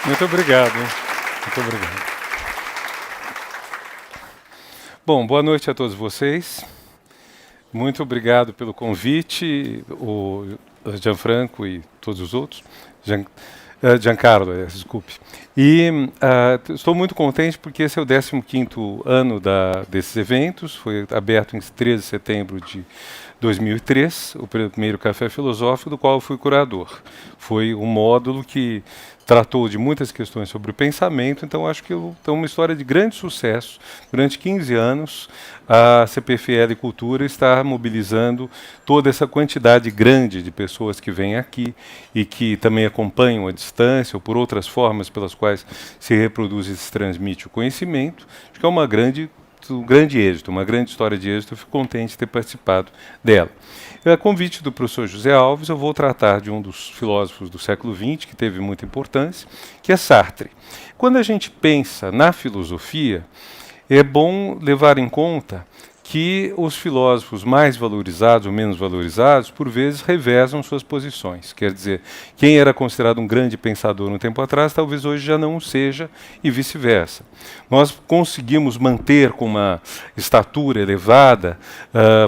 Muito obrigado. Muito obrigado. Bom, boa noite a todos vocês. Muito obrigado pelo convite, o Gianfranco e todos os outros. Giancarlo, desculpe. E estou muito contente porque esse é o 15º ano desses eventos. Foi aberto em 13 de setembro de 2003, o primeiro Café Filosófico, do qual eu fui curador. Foi um módulo que tratou de muitas questões sobre o pensamento, então acho que é uma história de grande sucesso. Durante 15 anos, a CPFL Cultura está mobilizando toda essa quantidade grande de pessoas que vêm aqui e que também acompanham à distância ou por outras formas pelas quais se reproduz e se transmite o conhecimento. Acho que é um grande êxito, uma grande história de êxito. Eu fico contente de ter participado dela. A convite do professor José Alves, eu vou tratar de um dos filósofos do século XX, que teve muita importância, que é Sartre. Quando a gente pensa na filosofia, é bom levar em conta que os filósofos mais valorizados ou menos valorizados, por vezes, revezam suas posições. Quer dizer, quem era considerado um grande pensador um tempo atrás, talvez hoje já não o seja, e vice-versa. Nós conseguimos manter com uma estatura elevada,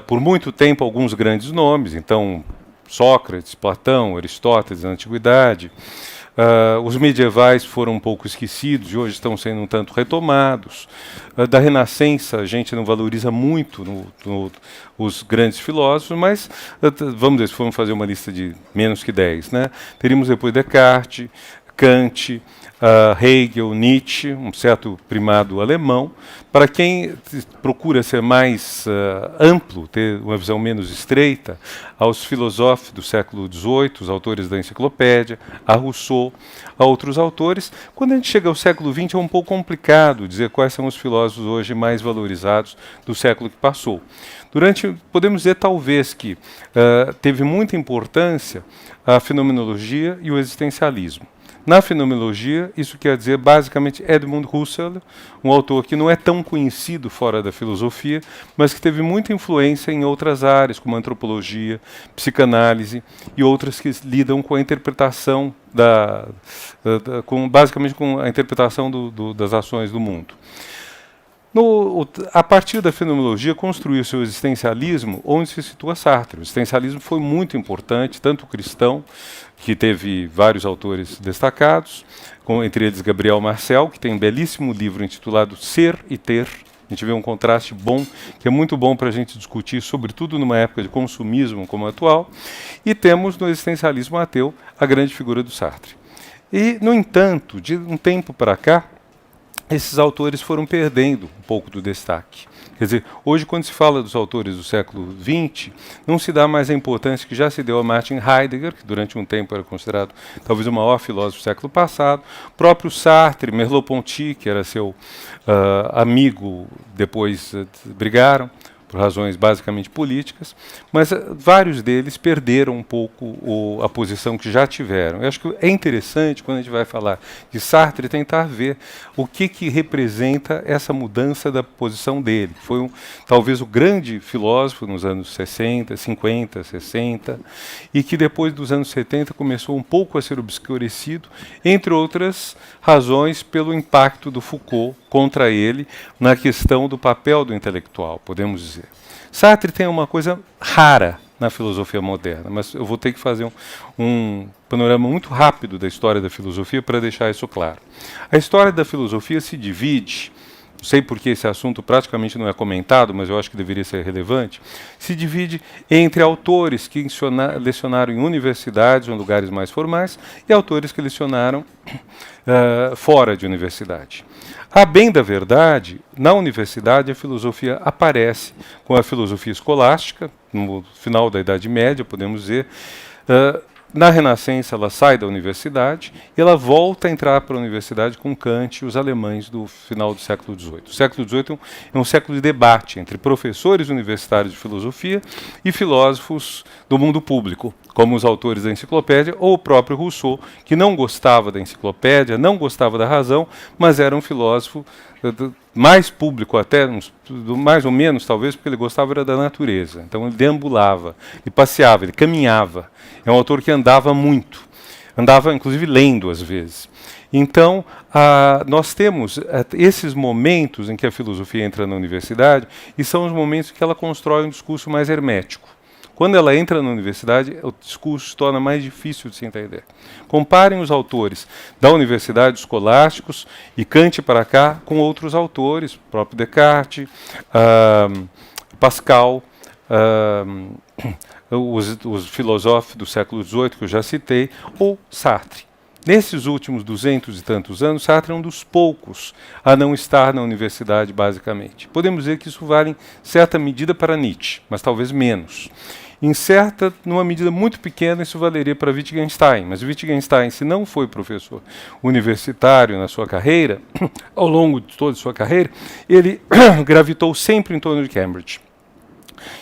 por muito tempo, alguns grandes nomes. Então, Sócrates, Platão, Aristóteles na Antiguidade. Os medievais foram um pouco esquecidos e hoje estão sendo um tanto retomados. Da Renascença a gente não valoriza muito os grandes filósofos, mas vamos dizer, se formos fazer uma lista de menos que 10, né? Teríamos depois Descartes, Kant, Hegel, Nietzsche, um certo primado alemão. Para quem procura ser mais amplo, ter uma visão menos estreita, aos filósofos do século XVIII, os autores da enciclopédia, a Rousseau, a outros autores. Quando a gente chega ao século XX é um pouco complicado dizer quais são os filósofos hoje mais valorizados do século que passou. Podemos dizer talvez que teve muita importância a fenomenologia e o existencialismo. Na fenomenologia, isso quer dizer basicamente Edmund Husserl, um autor que não é tão conhecido fora da filosofia, mas que teve muita influência em outras áreas, como antropologia, psicanálise e outras que lidam com a interpretação basicamente com a interpretação das ações do mundo. A partir da fenomenologia, construiu seu existencialismo, onde se situa Sartre. O existencialismo foi muito importante, tanto cristão, que teve vários autores destacados, entre eles Gabriel Marcel, que tem um belíssimo livro intitulado Ser e Ter. A gente vê um contraste bom, que é muito bom para a gente discutir, sobretudo numa época de consumismo como a atual. E temos no existencialismo ateu a grande figura do Sartre. E, no entanto, de um tempo para cá, esses autores foram perdendo um pouco do destaque. Quer dizer, hoje, quando se fala dos autores do século XX, não se dá mais a importância que já se deu a Martin Heidegger, que durante um tempo era considerado talvez o maior filósofo do século passado, próprio Sartre, Merleau-Ponty, que era seu amigo, depois brigaram por razões basicamente políticas, mas vários deles perderam um pouco a posição que já tiveram. Eu acho que é interessante, quando a gente vai falar de Sartre, tentar ver o que representa essa mudança da posição dele. Foi talvez o grande filósofo nos anos 60, 50, 60, e que depois dos anos 70 começou um pouco a ser obscurecido, entre outras razões pelo impacto do Foucault contra ele na questão do papel do intelectual, podemos dizer. Sartre tem uma coisa rara na filosofia moderna, mas eu vou ter que fazer um panorama muito rápido da história da filosofia para deixar isso claro. A história da filosofia se divide, não sei porque esse assunto praticamente não é comentado, mas eu acho que deveria ser relevante, se divide entre autores que lecionaram em universidades ou em lugares mais formais e autores que lecionaram fora de universidade. A bem da verdade, na universidade a filosofia aparece com a filosofia escolástica, no final da Idade Média, podemos dizer. Na Renascença ela sai da universidade e ela volta a entrar para a universidade com Kant e os alemães do final do século XVIII. O século XVIII é um século de debate entre professores universitários de filosofia e filósofos do mundo público, como os autores da enciclopédia ou o próprio Rousseau, que não gostava da enciclopédia, não gostava da razão, mas era um filósofo mais público até, mais ou menos talvez, porque ele gostava era da natureza. Então ele deambulava, ele passeava, ele caminhava. É um autor que andava muito. Andava, inclusive, lendo às vezes. Então, nós temos esses momentos em que a filosofia entra na universidade e são os momentos que ela constrói um discurso mais hermético. Quando ela entra na universidade, o discurso se torna mais difícil de se entender. Comparem os autores da universidade, escolásticos, e Kant para cá, com outros autores, próprio Descartes, Pascal, os filósofos do século XVIII, que eu já citei, ou Sartre. Nesses últimos 200 e tantos anos, Sartre é um dos poucos a não estar na universidade, basicamente. Podemos dizer que isso vale em certa medida para Nietzsche, mas talvez menos. Numa medida muito pequena, isso valeria para Wittgenstein, mas Wittgenstein, se não foi professor universitário na sua carreira, ao longo de toda a sua carreira, ele gravitou sempre em torno de Cambridge.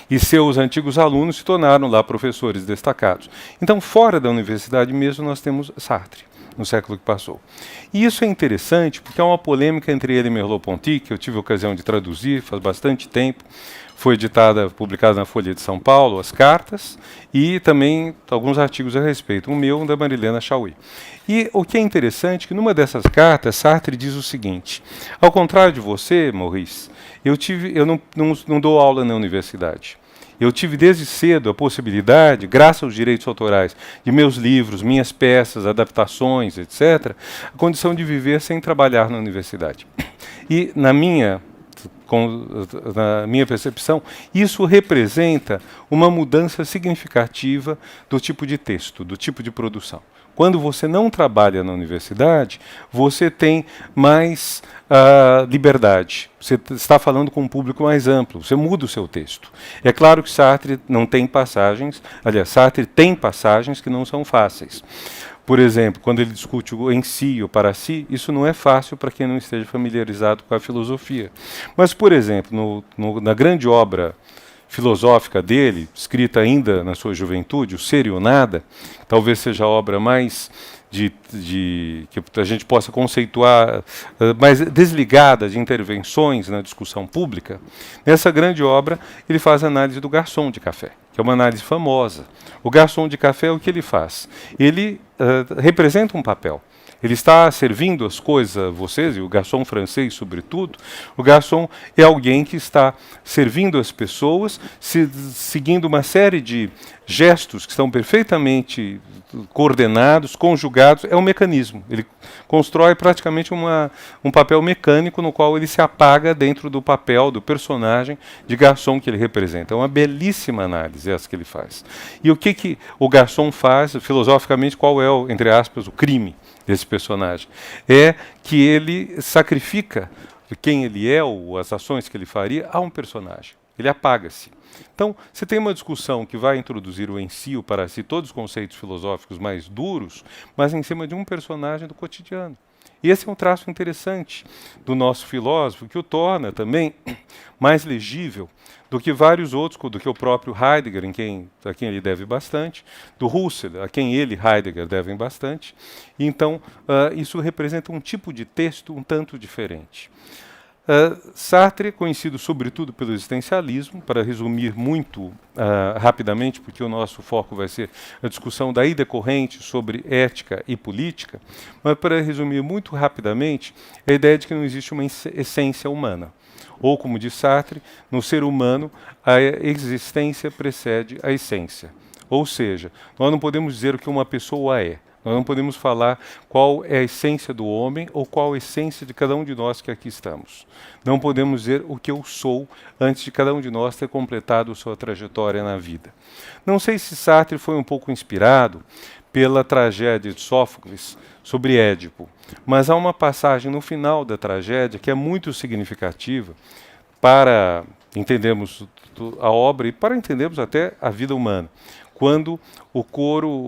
E seus antigos alunos se tornaram lá professores destacados. Então, fora da universidade mesmo, nós temos Sartre, no século que passou. E isso é interessante porque há uma polêmica entre ele e Merleau-Ponty, que eu tive a ocasião de traduzir faz bastante tempo. Foi publicada na Folha de São Paulo, as cartas, e também alguns artigos a respeito, o meu, da Marilena Chauí. E o que é interessante é que numa dessas cartas, Sartre diz o seguinte: ao contrário de você, Maurice, eu não dou aula na universidade. Eu tive desde cedo a possibilidade, graças aos direitos autorais de meus livros, minhas peças, adaptações, etc., a condição de viver sem trabalhar na universidade. E na minha percepção, isso representa uma mudança significativa do tipo de texto, do tipo de produção. Quando você não trabalha na universidade, você tem mais liberdade. Você está falando com um público mais amplo, você muda o seu texto. É claro que Sartre não tem passagens, aliás, Sartre tem passagens que não são fáceis. Por exemplo, quando ele discute o em si ou para si, isso não é fácil para quem não esteja familiarizado com a filosofia. Mas, por exemplo, na grande obra filosófica dele, escrita ainda na sua juventude, O Ser e o Nada, talvez seja a obra mais que a gente possa conceituar mais desligada de intervenções na discussão pública. Nessa grande obra, ele faz a análise do garçom de café, que é uma análise famosa. O garçom de café, o que ele faz? Ele representa um papel. Ele está servindo as coisas a vocês, e o garçom francês, sobretudo. O garçom é alguém que está servindo as pessoas, seguindo uma série de gestos que estão perfeitamente coordenados, conjugados. É um mecanismo. Ele constrói praticamente um papel mecânico no qual ele se apaga dentro do papel, do personagem de garçom que ele representa. É uma belíssima análise essa que ele faz. E o que o garçom faz, filosoficamente, qual é, entre aspas, o crime desse personagem? É que ele sacrifica quem ele é ou as ações que ele faria a um personagem. Ele apaga-se. Então, você tem uma discussão que vai introduzir o em si, o para si, todos os conceitos filosóficos mais duros, mas em cima de um personagem do cotidiano. E esse é um traço interessante do nosso filósofo, que o torna também mais legível do que vários outros, do que o próprio Heidegger, a quem ele deve bastante, do Husserl, a quem ele, Heidegger, devem bastante. E então, isso representa um tipo de texto um tanto diferente. Sartre é conhecido sobretudo pelo existencialismo, para resumir muito rapidamente, porque o nosso foco vai ser a discussão daí decorrente sobre ética e política, mas para resumir muito rapidamente, a ideia de que não existe uma essência humana. Ou, como diz Sartre, no ser humano, a existência precede a essência. Ou seja, nós não podemos dizer o que uma pessoa é. Nós não podemos falar qual é a essência do homem ou qual a essência de cada um de nós que aqui estamos. Não podemos dizer o que eu sou antes de cada um de nós ter completado sua trajetória na vida. Não sei se Sartre foi um pouco inspirado pela tragédia de Sófocles sobre Édipo, mas há uma passagem no final da tragédia que é muito significativa para entendermos a obra e para entendermos até a vida humana. Quando o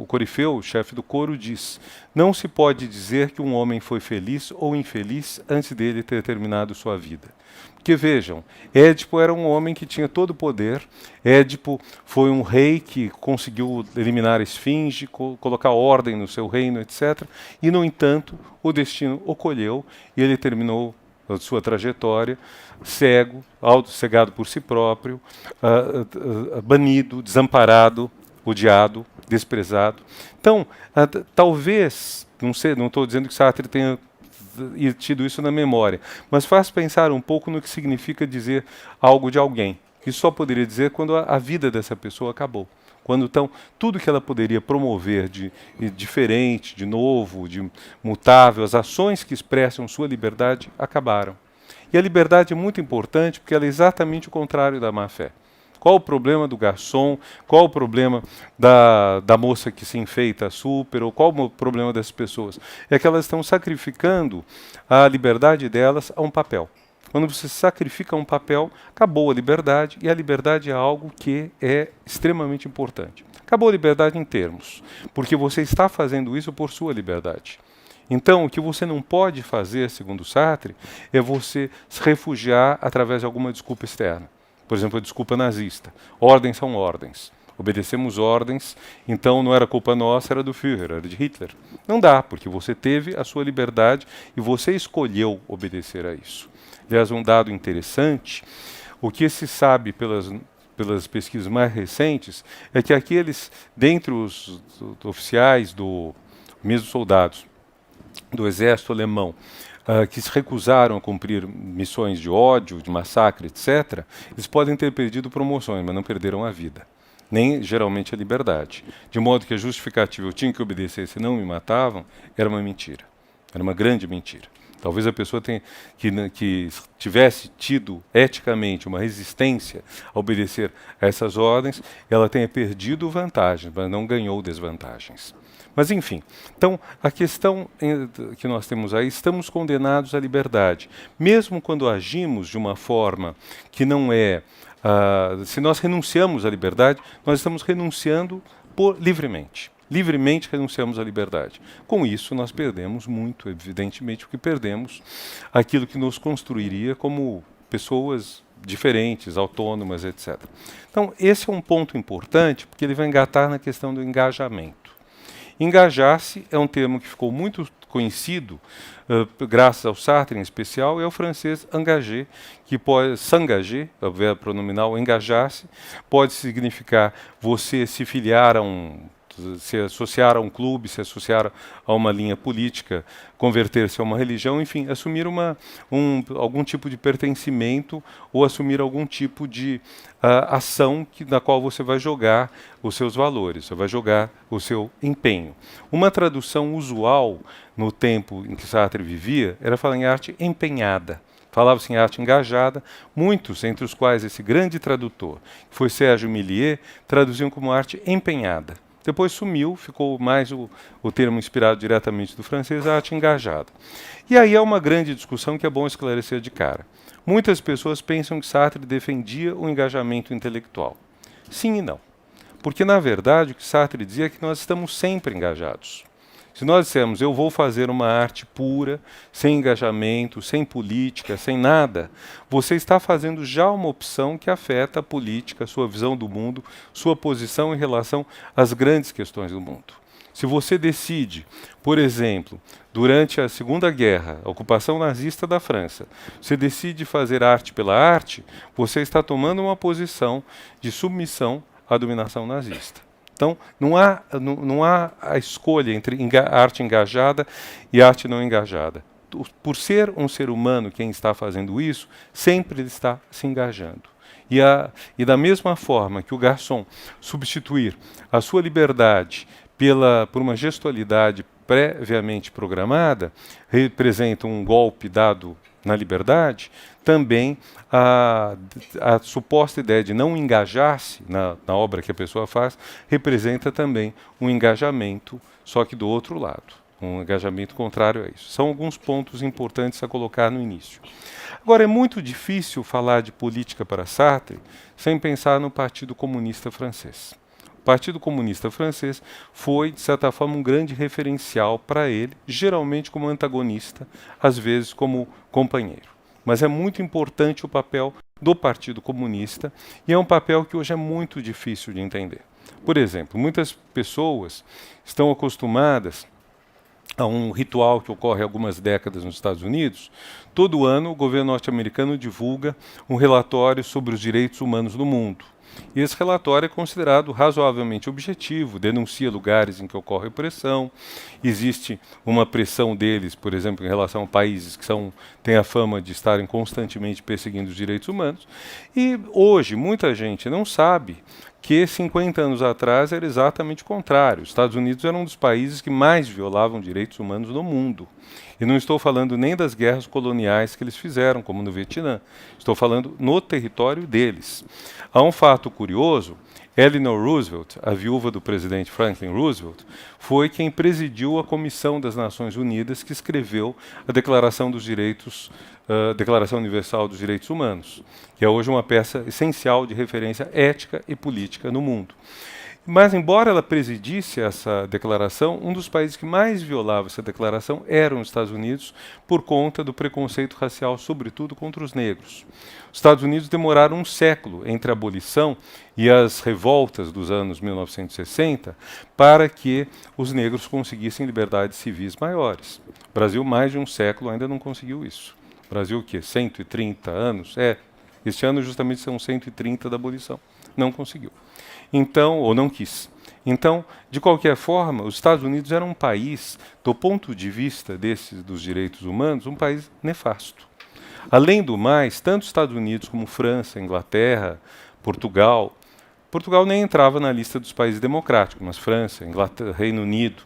Corifeu, o chefe do coro, diz: não se pode dizer que um homem foi feliz ou infeliz antes dele ter terminado sua vida. Porque vejam, Édipo era um homem que tinha todo o poder, Édipo foi um rei que conseguiu eliminar a esfinge, colocar ordem no seu reino, etc. E, no entanto, o destino o colheu e ele terminou a sua trajetória cego, cegado por si próprio, banido, desamparado, odiado, desprezado. Então, talvez, não estou dizendo que Sartre tenha tido isso na memória, mas faz pensar um pouco no que significa dizer algo de alguém. Isso só poderia dizer quando a vida dessa pessoa acabou. Quando então tudo que ela poderia promover de diferente, de novo, de mutável, as ações que expressam sua liberdade acabaram. E a liberdade é muito importante porque ela é exatamente o contrário da má-fé. Qual o problema do garçom? Qual o problema da moça que se enfeita super? Ou qual o problema dessas pessoas? É que elas estão sacrificando a liberdade delas a um papel. Quando você sacrifica um papel, acabou a liberdade, e a liberdade é algo que é extremamente importante. Acabou a liberdade em termos, porque você está fazendo isso por sua liberdade. Então, o que você não pode fazer, segundo Sartre, é você se refugiar através de alguma desculpa externa. Por exemplo, a desculpa nazista. Ordens são ordens. Obedecemos ordens, então não era culpa nossa, era do Führer, era de Hitler. Não dá, porque você teve a sua liberdade e você escolheu obedecer a isso. Aliás, um dado interessante, o que se sabe pelas pesquisas mais recentes, é que aqueles, dentre os oficiais, mesmo soldados do exército alemão, que se recusaram a cumprir missões de ódio, de massacre, etc., eles podem ter perdido promoções, mas não perderam a vida, nem geralmente a liberdade. De modo que a justificativa, eu tinha que obedecer, se não me matavam, era uma mentira, era uma grande mentira. Talvez a pessoa que tivesse tido eticamente uma resistência a obedecer a essas ordens, ela tenha perdido vantagens, mas não ganhou desvantagens. Mas enfim, então a questão que nós temos aí, estamos condenados à liberdade, mesmo quando agimos de uma forma que não é, se nós renunciamos à liberdade, nós estamos renunciando livremente. Livremente renunciamos à liberdade. Com isso, nós perdemos muito, evidentemente, porque perdemos aquilo que nos construiria como pessoas diferentes, autônomas, etc. Então, esse é um ponto importante, porque ele vai engatar na questão do engajamento. Engajar-se é um termo que ficou muito conhecido, graças ao Sartre em especial, e ao francês engagé, que pode s'engager, o verbo pronominal engajar-se, pode significar você se filiar a se associar a um clube, se associar a uma linha política, converter-se a uma religião, enfim, assumir algum tipo de pertencimento ou assumir algum tipo de ação na qual você vai jogar os seus valores, você vai jogar o seu empenho. Uma tradução usual no tempo em que Sartre vivia era falar em arte empenhada. Falava-se em arte engajada, muitos, entre os quais esse grande tradutor, que foi Sérgio Millier, traduziam como arte empenhada. Depois sumiu, ficou mais o termo inspirado diretamente do francês, a arte engajada. E aí é uma grande discussão que é bom esclarecer de cara. Muitas pessoas pensam que Sartre defendia o engajamento intelectual. Sim e não. Porque, na verdade, o que Sartre dizia é que nós estamos sempre engajados. Se nós dissermos, eu vou fazer uma arte pura, sem engajamento, sem política, sem nada, você está fazendo já uma opção que afeta a política, a sua visão do mundo, sua posição em relação às grandes questões do mundo. Se você decide, por exemplo, durante a Segunda Guerra, a ocupação nazista da França, você decide fazer arte pela arte, você está tomando uma posição de submissão à dominação nazista. Então, não há a escolha entre arte engajada e arte não engajada. Por ser um ser humano quem está fazendo isso, sempre ele está se engajando. E da mesma forma que o garçom substituir a sua liberdade por uma gestualidade previamente programada, representa um golpe dado na liberdade, também a suposta ideia de não engajar-se na obra que a pessoa faz representa também um engajamento, só que do outro lado, um engajamento contrário a isso. São alguns pontos importantes a colocar no início. Agora, é muito difícil falar de política para Sartre sem pensar no Partido Comunista Francês. O Partido Comunista Francês foi, de certa forma, um grande referencial para ele, geralmente como antagonista, às vezes como companheiro. Mas é muito importante o papel do Partido Comunista e é um papel que hoje é muito difícil de entender. Por exemplo, muitas pessoas estão acostumadas há um ritual que ocorre há algumas décadas nos Estados Unidos. Todo ano, o governo norte-americano divulga um relatório sobre os direitos humanos no mundo. E esse relatório é considerado razoavelmente objetivo, denuncia lugares em que ocorre pressão, existe uma pressão deles, por exemplo, em relação a países que têm a fama de estarem constantemente perseguindo os direitos humanos. E hoje, muita gente não sabe que 50 anos atrás era exatamente o contrário. Os Estados Unidos era um dos países que mais violavam direitos humanos no mundo. E não estou falando nem das guerras coloniais que eles fizeram, como no Vietnã. Estou falando no território deles. Há um fato curioso: Eleanor Roosevelt, a viúva do presidente Franklin Roosevelt, foi quem presidiu a Comissão das Nações Unidas que escreveu a Declaração Declaração Universal dos Direitos Humanos, que é hoje uma peça essencial de referência ética e política no mundo. Mas, embora ela presidisse essa declaração, um dos países que mais violava essa declaração eram os Estados Unidos, por conta do preconceito racial, sobretudo contra os negros. Os Estados Unidos demoraram um século entre a abolição e as revoltas dos anos 1960 para que os negros conseguissem liberdades civis maiores. O Brasil, mais de um século, ainda não conseguiu isso. O Brasil, o quê? 130 anos? Este ano justamente são 130 da abolição. Não conseguiu. Então, ou não quis. Então, de qualquer forma, os Estados Unidos eram um país, do ponto de vista dos direitos humanos, um país nefasto. Além do mais, tanto os Estados Unidos como França, Inglaterra, Portugal nem entrava na lista dos países democráticos, mas França, Inglaterra, Reino Unido,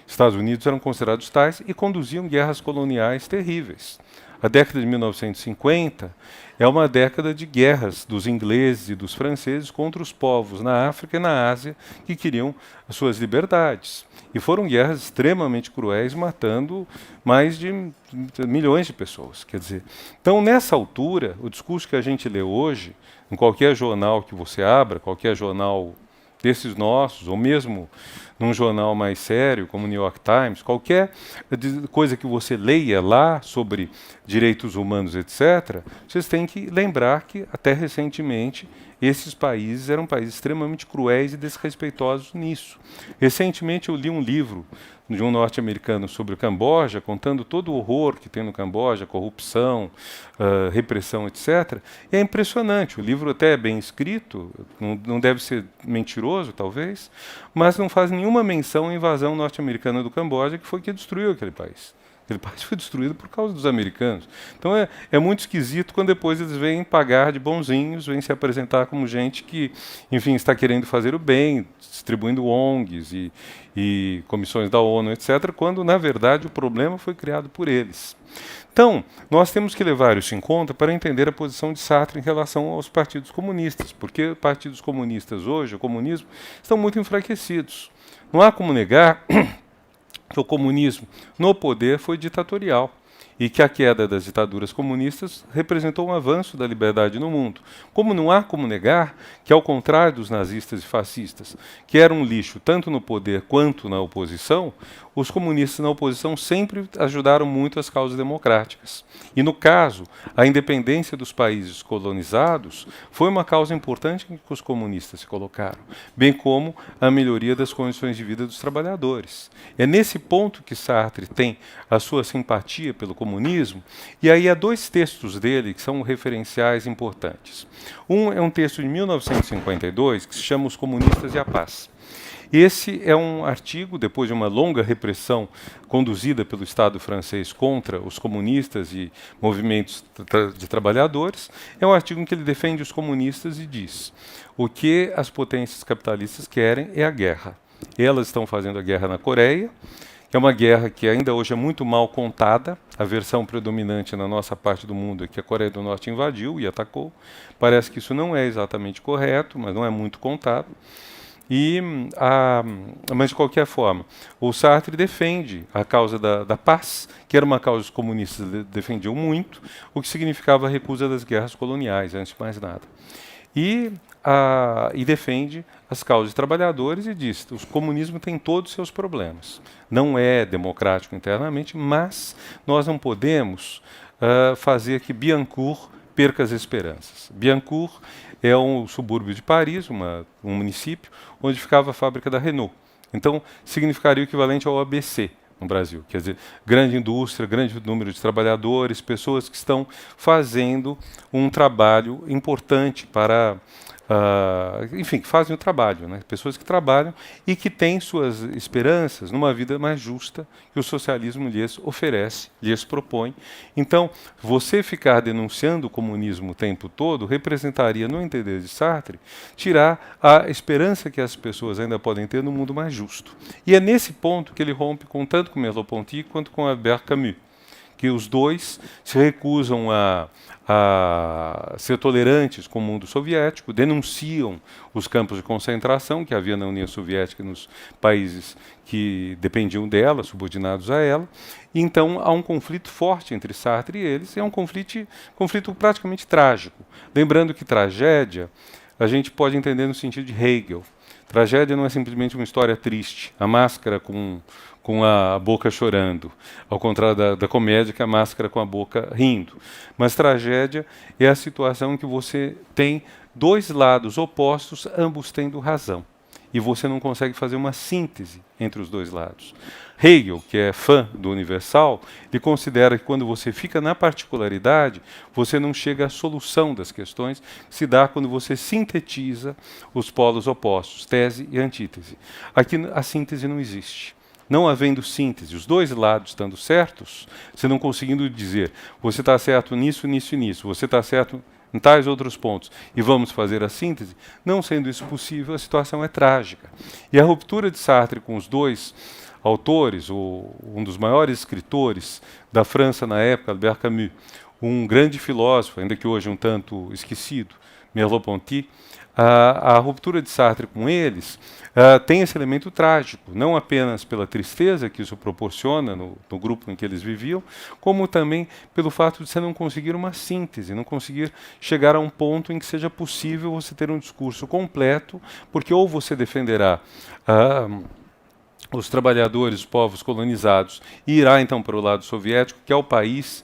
Estados Unidos eram considerados tais e conduziam guerras coloniais terríveis. A década de 1950 é uma década de guerras dos ingleses e dos franceses contra os povos na África e na Ásia que queriam as suas liberdades. E foram guerras extremamente cruéis, matando mais de milhões de pessoas. Quer dizer, então, nessa altura, o discurso que a gente lê hoje, em qualquer jornal que você abra, qualquer jornal desses nossos, ou mesmo num jornal mais sério, como o New York Times, qualquer coisa que você leia lá sobre direitos humanos, etc., vocês têm que lembrar que, até recentemente, esses países eram países extremamente cruéis e desrespeitosos nisso. Recentemente eu li um livro de um norte-americano sobre o Camboja, contando todo o horror que tem no Camboja, corrupção, repressão, etc. E é impressionante, o livro até é bem escrito, não deve ser mentiroso, talvez, mas não faz nenhuma menção à invasão norte-americana do Camboja, que foi que destruiu aquele país. Aquele país foi destruído por causa dos americanos. Então é muito esquisito quando depois eles vêm pagar de bonzinhos, vêm se apresentar como gente que, enfim, está querendo fazer o bem, distribuindo ONGs e comissões da ONU, etc., quando, na verdade, o problema foi criado por eles. Então, nós temos que levar isso em conta para entender a posição de Sartre em relação aos partidos comunistas, porque partidos comunistas hoje, o comunismo, estão muito enfraquecidos. Não há como negar que o comunismo no poder foi ditatorial e que a queda das ditaduras comunistas representou um avanço da liberdade no mundo. Como não há como negar que, ao contrário dos nazistas e fascistas, que eram um lixo tanto no poder quanto na oposição, os comunistas na oposição sempre ajudaram muito as causas democráticas. E, no caso, a independência dos países colonizados foi uma causa importante em que os comunistas se colocaram, bem como a melhoria das condições de vida dos trabalhadores. É nesse ponto que Sartre tem a sua simpatia pelo comunismo, e aí há dois textos dele que são referenciais importantes. Um é um texto de 1952 que se chama Os Comunistas e a Paz. Esse é um artigo, depois de uma longa repressão conduzida pelo Estado francês contra os comunistas e movimentos de trabalhadores, é um artigo em que ele defende os comunistas e diz: o que as potências capitalistas querem é a guerra. Elas estão fazendo a guerra na Coreia, que é uma guerra que ainda hoje é muito mal contada. A versão predominante na nossa parte do mundo é que a Coreia do Norte invadiu e atacou. Parece que isso não é exatamente correto, mas não é muito contado. Mas, de qualquer forma, o Sartre defende a causa da paz, que era uma causa que os comunistas defendiam muito, o que significava a recusa das guerras coloniais, antes de mais nada. E defende as causas de trabalhadores e diz que o comunismo tem todos os seus problemas. Não é democrático internamente, mas nós não podemos fazer que Billancourt perca as esperanças. Billancourt é um subúrbio de Paris, um município, onde ficava a fábrica da Renault. Então, significaria o equivalente ao ABC no Brasil. Quer dizer, grande indústria, grande número de trabalhadores, pessoas que estão fazendo um trabalho importante para... enfim, que fazem o trabalho, né? Pessoas que trabalham e que têm suas esperanças numa vida mais justa que o socialismo lhes oferece, lhes propõe. Então, você ficar denunciando o comunismo o tempo todo representaria, no entender de Sartre, tirar a esperança que as pessoas ainda podem ter no mundo mais justo. E é nesse ponto que ele rompe tanto com Merleau-Ponty quanto com Albert Camus, que os dois se recusam a ser tolerantes com o mundo soviético, denunciam os campos de concentração que havia na União Soviética e nos países que dependiam dela, subordinados a ela. E então há um conflito forte entre Sartre e eles, e é um conflito praticamente trágico. Lembrando que tragédia a gente pode entender no sentido de Hegel. Tragédia não é simplesmente uma história triste, a máscara com a boca chorando, ao contrário da comédia, que é a máscara com a boca rindo. Mas tragédia é a situação em que você tem dois lados opostos, ambos tendo razão. E você não consegue fazer uma síntese entre os dois lados. Hegel, que é fã do universal, ele considera que quando você fica na particularidade, você não chega à solução das questões, que se dá quando você sintetiza os polos opostos, tese e antítese. Aqui a síntese não existe. Não havendo síntese, os dois lados estando certos, você não conseguindo dizer, você está certo nisso, nisso e nisso, você está certo em tais outros pontos, e vamos fazer a síntese, não sendo isso possível, a situação é trágica. E a ruptura de Sartre com os dois autores, um dos maiores escritores da França na época, Albert Camus, um grande filósofo, ainda que hoje um tanto esquecido, Merleau-Ponty, a ruptura de Sartre com eles tem esse elemento trágico, não apenas pela tristeza que isso proporciona no grupo em que eles viviam, como também pelo fato de você não conseguir uma síntese, não conseguir chegar a um ponto em que seja possível você ter um discurso completo, porque ou você defenderá os trabalhadores, os povos colonizados, e irá então para o lado soviético, que é o país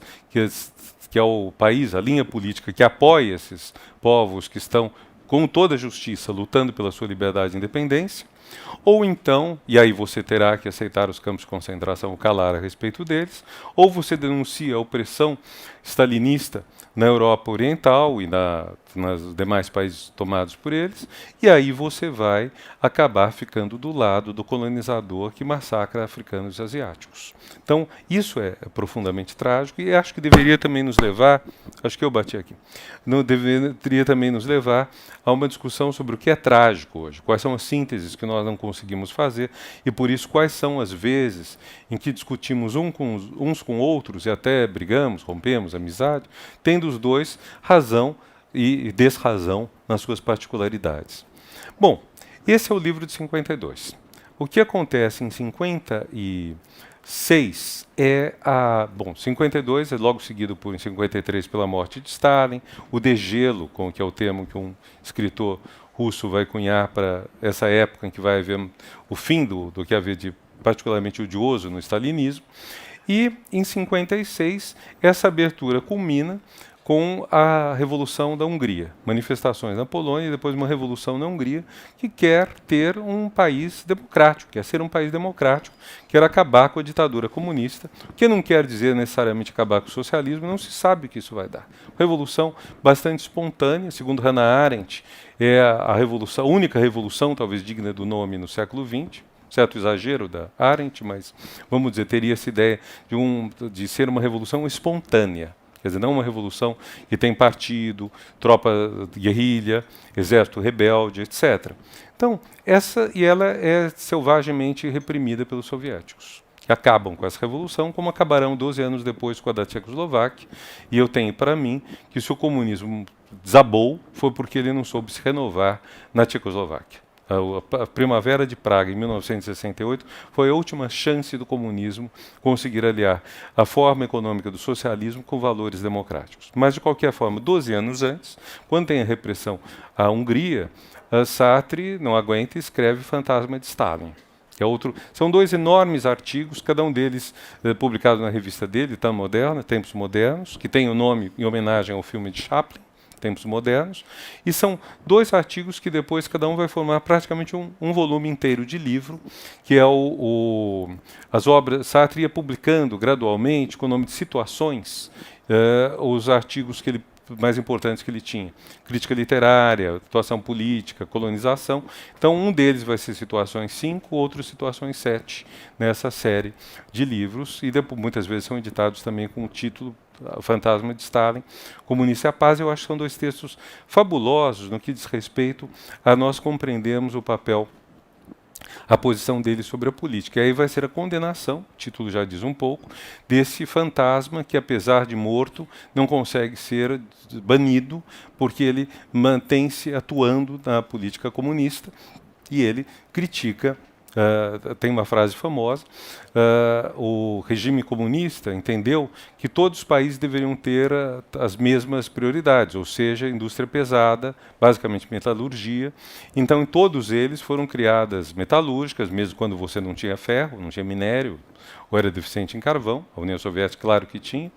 a linha política que apoia esses povos que estão com toda a justiça, lutando pela sua liberdade e independência, ou então, e aí você terá que aceitar os campos de concentração ou calar a respeito deles, ou você denuncia a opressão stalinista na Europa Oriental e nos demais países tomados por eles, e aí você vai acabar ficando do lado do colonizador que massacra africanos e asiáticos. Então, isso é profundamente trágico e acho que deveria também nos levar, acho que eu bati aqui, deveria também nos levar a uma discussão sobre o que é trágico hoje, quais são as sínteses que nós não conseguimos fazer e, por isso, quais são as vezes em que discutimos uns com outros e até brigamos, rompemos amizade, tendo os dois razão e desrazão nas suas particularidades. Bom, esse é o livro de 52. O que acontece em 56 Bom, 52 é logo seguido em 53 pela morte de Stalin, o degelo, que é o termo que um escritor russo vai cunhar para essa época em que vai haver o fim do que havia de particularmente odioso no stalinismo, e em 56 essa abertura culmina com a Revolução da Hungria, manifestações na Polônia e depois uma revolução na Hungria que quer ter um país democrático, quer ser um país democrático, quer acabar com a ditadura comunista, que não quer dizer necessariamente acabar com o socialismo, não se sabe o que isso vai dar. Revolução bastante espontânea, segundo Hannah Arendt, é a única revolução talvez digna do nome no século XX, certo exagero da Arendt, mas vamos dizer, teria essa ideia de ser uma revolução espontânea. Quer dizer, não uma revolução que tem partido, tropa de guerrilha, exército rebelde, etc. Então, ela é selvagemente reprimida pelos soviéticos, que acabam com essa revolução, como acabarão 12 anos depois com a da Tchecoslováquia. E eu tenho para mim que se o comunismo desabou, foi porque ele não soube se renovar na Tchecoslováquia. A Primavera de Praga, em 1968, foi a última chance do comunismo conseguir aliar a forma econômica do socialismo com valores democráticos. Mas, de qualquer forma, 12 anos antes, quando tem a repressão à Hungria, Sartre não aguenta e escreve Fantasma de Stalin. São dois enormes artigos, cada um deles publicado na revista dele, Tempos Modernos, que tem o nome em homenagem ao filme de Chaplin, tempos modernos, e são 2 artigos que depois cada um vai formar praticamente um volume inteiro de livro, que é as obras. Sartre ia publicando gradualmente, com o nome de Situações, os artigos mais importantes que ele tinha. Crítica literária, situação política, colonização. Então, um deles vai ser Situações 5, outro Situações 7, nessa série de livros, e depois, muitas vezes são editados também com o título O Fantasma de Stalin, Comunista e a Paz. Eu acho que são 2 textos fabulosos no que diz respeito a nós compreendermos o papel, a posição dele sobre a política. E aí vai ser a condenação, o título já diz um pouco, desse fantasma que, apesar de morto, não consegue ser banido, porque ele mantém-se atuando na política comunista, e ele critica. Tem uma frase famosa: o regime comunista entendeu que todos os países deveriam ter as mesmas prioridades, ou seja, indústria pesada, basicamente metalurgia. Então, em todos eles foram criadas metalúrgicas, mesmo quando você não tinha ferro, não tinha minério, ou era deficiente em carvão. A União Soviética, claro que tinha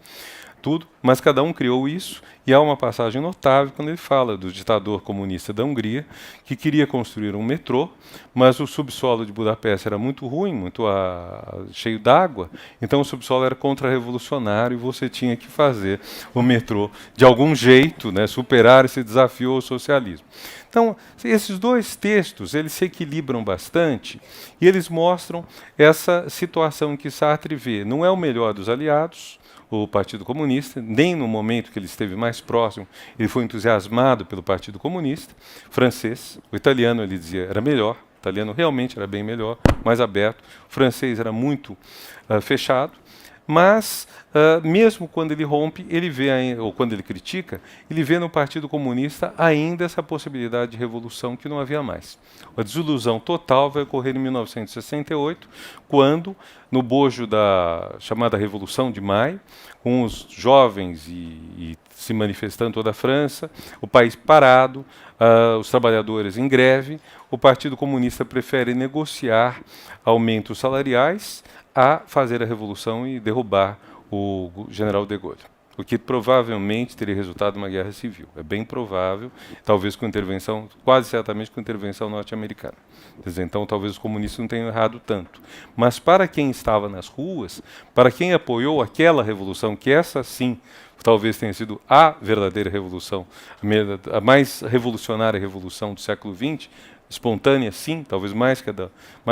tudo, mas cada um criou isso, e há uma passagem notável quando ele fala do ditador comunista da Hungria, que queria construir um metrô, mas o subsolo de Budapeste era muito ruim, muito cheio d'água, então o subsolo era contra-revolucionário e você tinha que fazer o metrô de algum jeito, né, superar esse desafio ao socialismo. Então, esses 2 textos, eles se equilibram bastante, e eles mostram essa situação que Sartre vê. Não é o melhor dos aliados, o Partido Comunista, nem no momento que ele esteve mais próximo, ele foi entusiasmado pelo Partido Comunista francês. O italiano, ele dizia, era melhor. O italiano realmente era bem melhor, mais aberto. O francês era muito fechado. Mas, mesmo quando ele rompe, ele vê, ou quando ele critica, ele vê no Partido Comunista ainda essa possibilidade de revolução que não havia mais. A desilusão total vai ocorrer em 1968, quando, no bojo da chamada Revolução de Maio, com os jovens e se manifestando toda a França, o país parado, os trabalhadores em greve, o Partido Comunista prefere negociar aumentos salariais a fazer a revolução e derrubar o general de Gaulle, o que provavelmente teria resultado em uma guerra civil. É bem provável, talvez com intervenção, quase certamente com intervenção norte-americana. Então, talvez os comunistas não tenham errado tanto. Mas para quem estava nas ruas, para quem apoiou aquela revolução, que essa sim talvez tenha sido a verdadeira revolução, a mais revolucionária revolução do século XX, espontânea, sim, talvez mais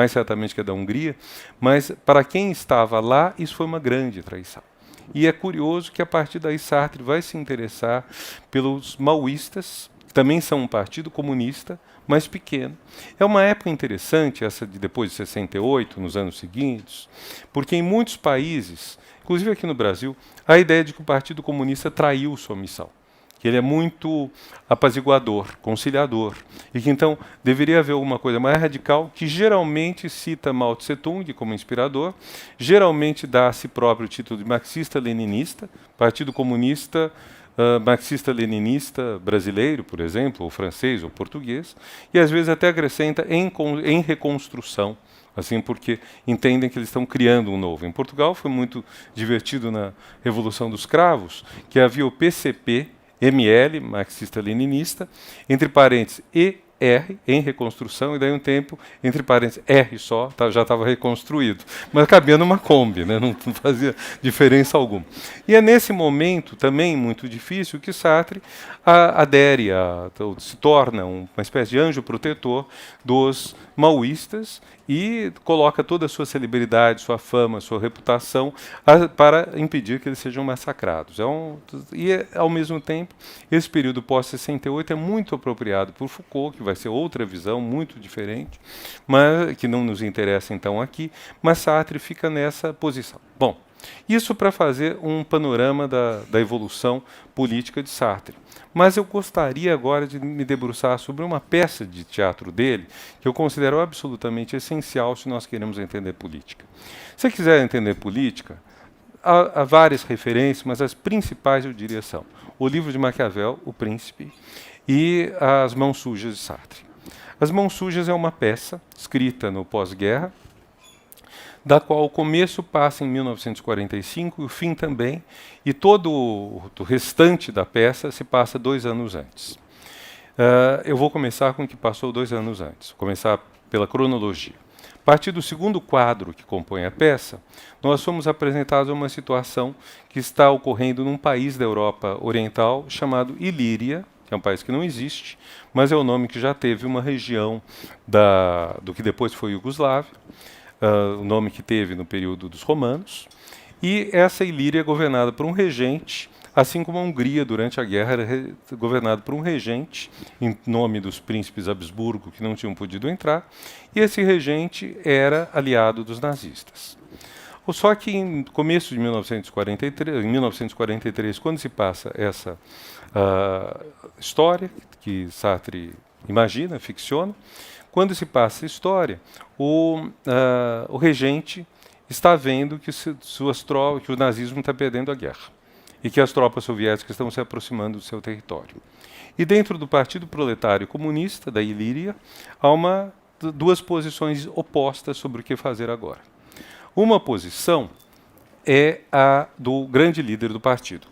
certamente que a da Hungria, mas para quem estava lá, isso foi uma grande traição. E é curioso que a partir daí Sartre vai se interessar pelos maoístas, que também são um partido comunista, mas pequeno. É uma época interessante, essa de depois de 68, nos anos seguintes, porque em muitos países, inclusive aqui no Brasil, há a ideia de que o Partido Comunista traiu sua missão, que ele é muito apaziguador, conciliador, e que então deveria haver alguma coisa mais radical, que geralmente cita Mao Tse-tung como inspirador, geralmente dá a si próprio o título de marxista-leninista, Partido Comunista marxista-leninista brasileiro, por exemplo, ou francês ou português, e às vezes até acrescenta em reconstrução, assim, porque entendem que eles estão criando um novo. Em Portugal foi muito divertido na Revolução dos Cravos, que havia o PCP, ML, marxista-leninista, entre parênteses, ER, em reconstrução, e daí um tempo, entre parênteses, R só, já estava reconstruído. Mas cabia numa Kombi, né? Não fazia diferença alguma. E é nesse momento, também muito difícil, que Sartre adere, se torna uma espécie de anjo protetor dos maoístas e coloca toda a sua celebridade, sua fama, sua reputação para impedir que eles sejam massacrados. Ao mesmo tempo, esse período pós-68 é muito apropriado por Foucault, que vai ser outra visão muito diferente, mas que não nos interessa então aqui, mas Sartre fica nessa posição. Bom, isso para fazer um panorama da evolução política de Sartre. Mas eu gostaria agora de me debruçar sobre uma peça de teatro dele que eu considero absolutamente essencial se nós queremos entender política. Se você quiser entender política, há várias referências, mas as principais eu diria são o livro de Maquiavel, O Príncipe, e As Mãos Sujas de Sartre. As Mãos Sujas é uma peça escrita no pós-guerra, da qual o começo passa em 1945 e o fim também, e todo o restante da peça se passa 2 anos antes. Eu vou começar com o que passou 2 anos antes, vou começar pela cronologia. A partir do segundo quadro que compõe a peça, nós somos apresentados a uma situação que está ocorrendo num país da Europa Oriental chamado Ilíria, que é um país que não existe, mas é o nome que já teve uma região do que depois foi Iugoslávia, o nome que teve no período dos romanos, e essa Ilíria é governada por um regente, assim como a Hungria durante a guerra era governada por um regente, em nome dos príncipes Habsburgo que não tinham podido entrar, e esse regente era aliado dos nazistas. Só que em começo de 1943, quando se passa essa história que Sartre imagina, ficciona, quando se passa essa história, o regente está vendo que que o nazismo está perdendo a guerra e que as tropas soviéticas estão se aproximando do seu território. E dentro do Partido Proletário Comunista da Ilíria há duas posições opostas sobre o que fazer agora. Uma posição é a do grande líder do partido.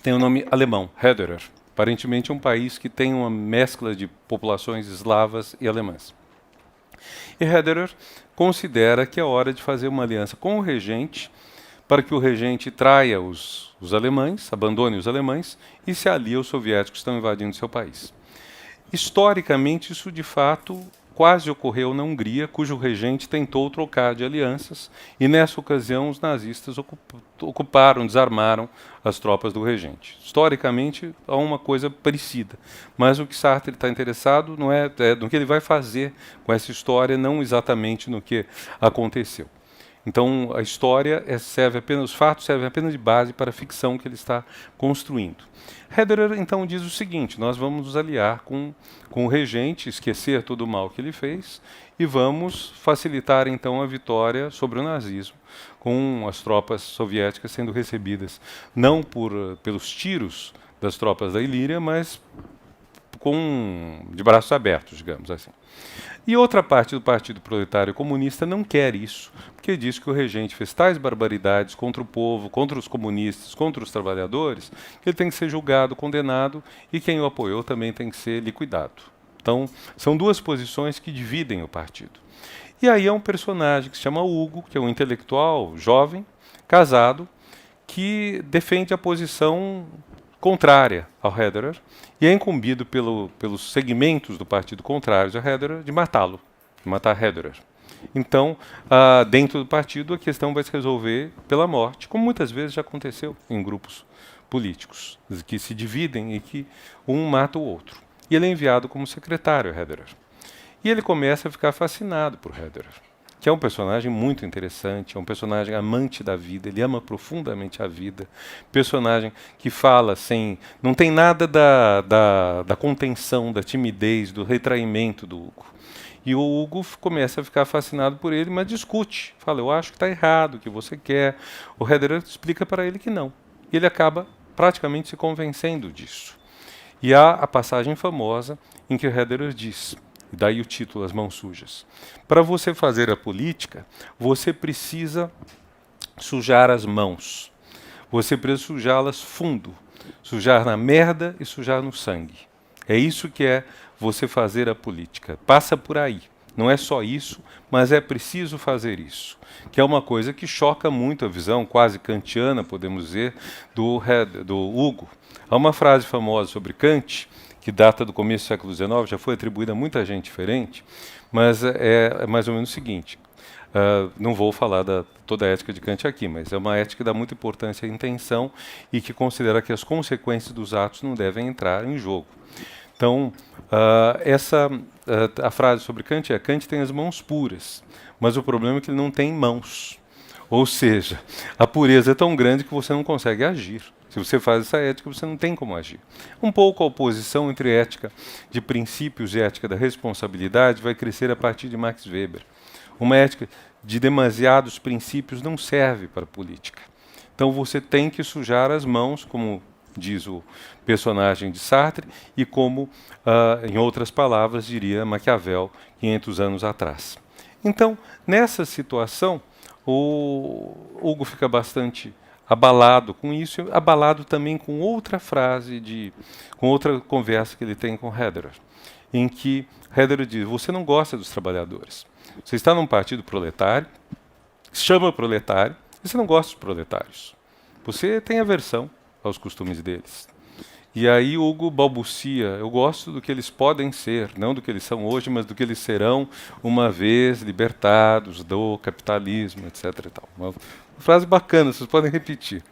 Tem o nome alemão, Hederer. Aparentemente é um país que tem uma mescla de populações eslavas e alemãs. E Hederer considera que é hora de fazer uma aliança com o regente para que o regente traia os alemães, abandone os alemães e se alie aos soviéticos que estão invadindo seu país. Historicamente, isso de fato quase ocorreu na Hungria, cujo regente tentou trocar de alianças, e nessa ocasião os nazistas ocuparam, desarmaram as tropas do regente. Historicamente, há uma coisa parecida, mas o que Sartre está interessado não é no que ele vai fazer com essa história, não exatamente no que aconteceu. Então, a história os fatos servem apenas de base para a ficção que ele está construindo. Hederer, então, diz o seguinte: nós vamos nos aliar com o regente, esquecer todo o mal que ele fez, e vamos facilitar, então, a vitória sobre o nazismo, com as tropas soviéticas sendo recebidas não pelos tiros das tropas da Ilíria, mas de braços abertos, digamos assim. E outra parte do Partido Proletário Comunista não quer isso, porque diz que o regente fez tais barbaridades contra o povo, contra os comunistas, contra os trabalhadores, que ele tem que ser julgado, condenado, e quem o apoiou também tem que ser liquidado. Então, são duas posições que dividem o partido. E aí é um personagem que se chama Hugo, que é um intelectual jovem, casado, que defende a posição contrária ao Hederer, e é incumbido pelos segmentos do partido contrários a Hederer de matá-lo, de matar Hederer. Então, dentro do partido, a questão vai se resolver pela morte, como muitas vezes já aconteceu em grupos políticos, que se dividem e que um mata o outro. E ele é enviado como secretário a Hederer. E ele começa a ficar fascinado por Hederer, que é um personagem muito interessante, é um personagem amante da vida, ele ama profundamente a vida, personagem que fala não tem nada da contenção, da timidez, do retraimento do Hugo. E o Hugo começa a ficar fascinado por ele, mas discute, fala: eu acho que está errado, o que você quer. O Hederer explica para ele que não. E ele acaba praticamente se convencendo disso. E há a passagem famosa em que o Hederer diz, e daí o título, As Mãos Sujas: para você fazer a política, você precisa sujar as mãos. Você precisa sujá-las fundo. Sujar na merda e sujar no sangue. É isso que é você fazer a política. Passa por aí. Não é só isso, mas é preciso fazer isso. Que é uma coisa que choca muito a visão quase kantiana, podemos dizer, do Hugo. Há uma frase famosa sobre Kant, que data do começo do século XIX, já foi atribuída a muita gente diferente, mas é mais ou menos o seguinte. Não vou falar toda a ética de Kant aqui, mas é uma ética que dá muita importância à intenção e que considera que as consequências dos atos não devem entrar em jogo. Então, a frase sobre Kant é: Kant tem as mãos puras, mas o problema é que ele não tem mãos. Ou seja, a pureza é tão grande que você não consegue agir. Se você faz essa ética, você não tem como agir. Um pouco a oposição entre ética de princípios e ética da responsabilidade vai crescer a partir de Max Weber. Uma ética de demasiados princípios não serve para a política. Então você tem que sujar as mãos, como diz o personagem de Sartre, e como, em outras palavras, diria Maquiavel 500 anos atrás. Então, nessa situação, o Hugo fica bastante abalado com isso, e abalado também com outra frase, com outra conversa que ele tem com Hederer, em que Hederer diz: você não gosta dos trabalhadores. Você está num partido proletário, se chama proletário, e você não gosta dos proletários. Você tem aversão aos costumes deles. E aí Hugo balbucia: eu gosto do que eles podem ser, não do que eles são hoje, mas do que eles serão uma vez libertados do capitalismo, etc. E tal. Uma frase bacana, vocês podem repetir,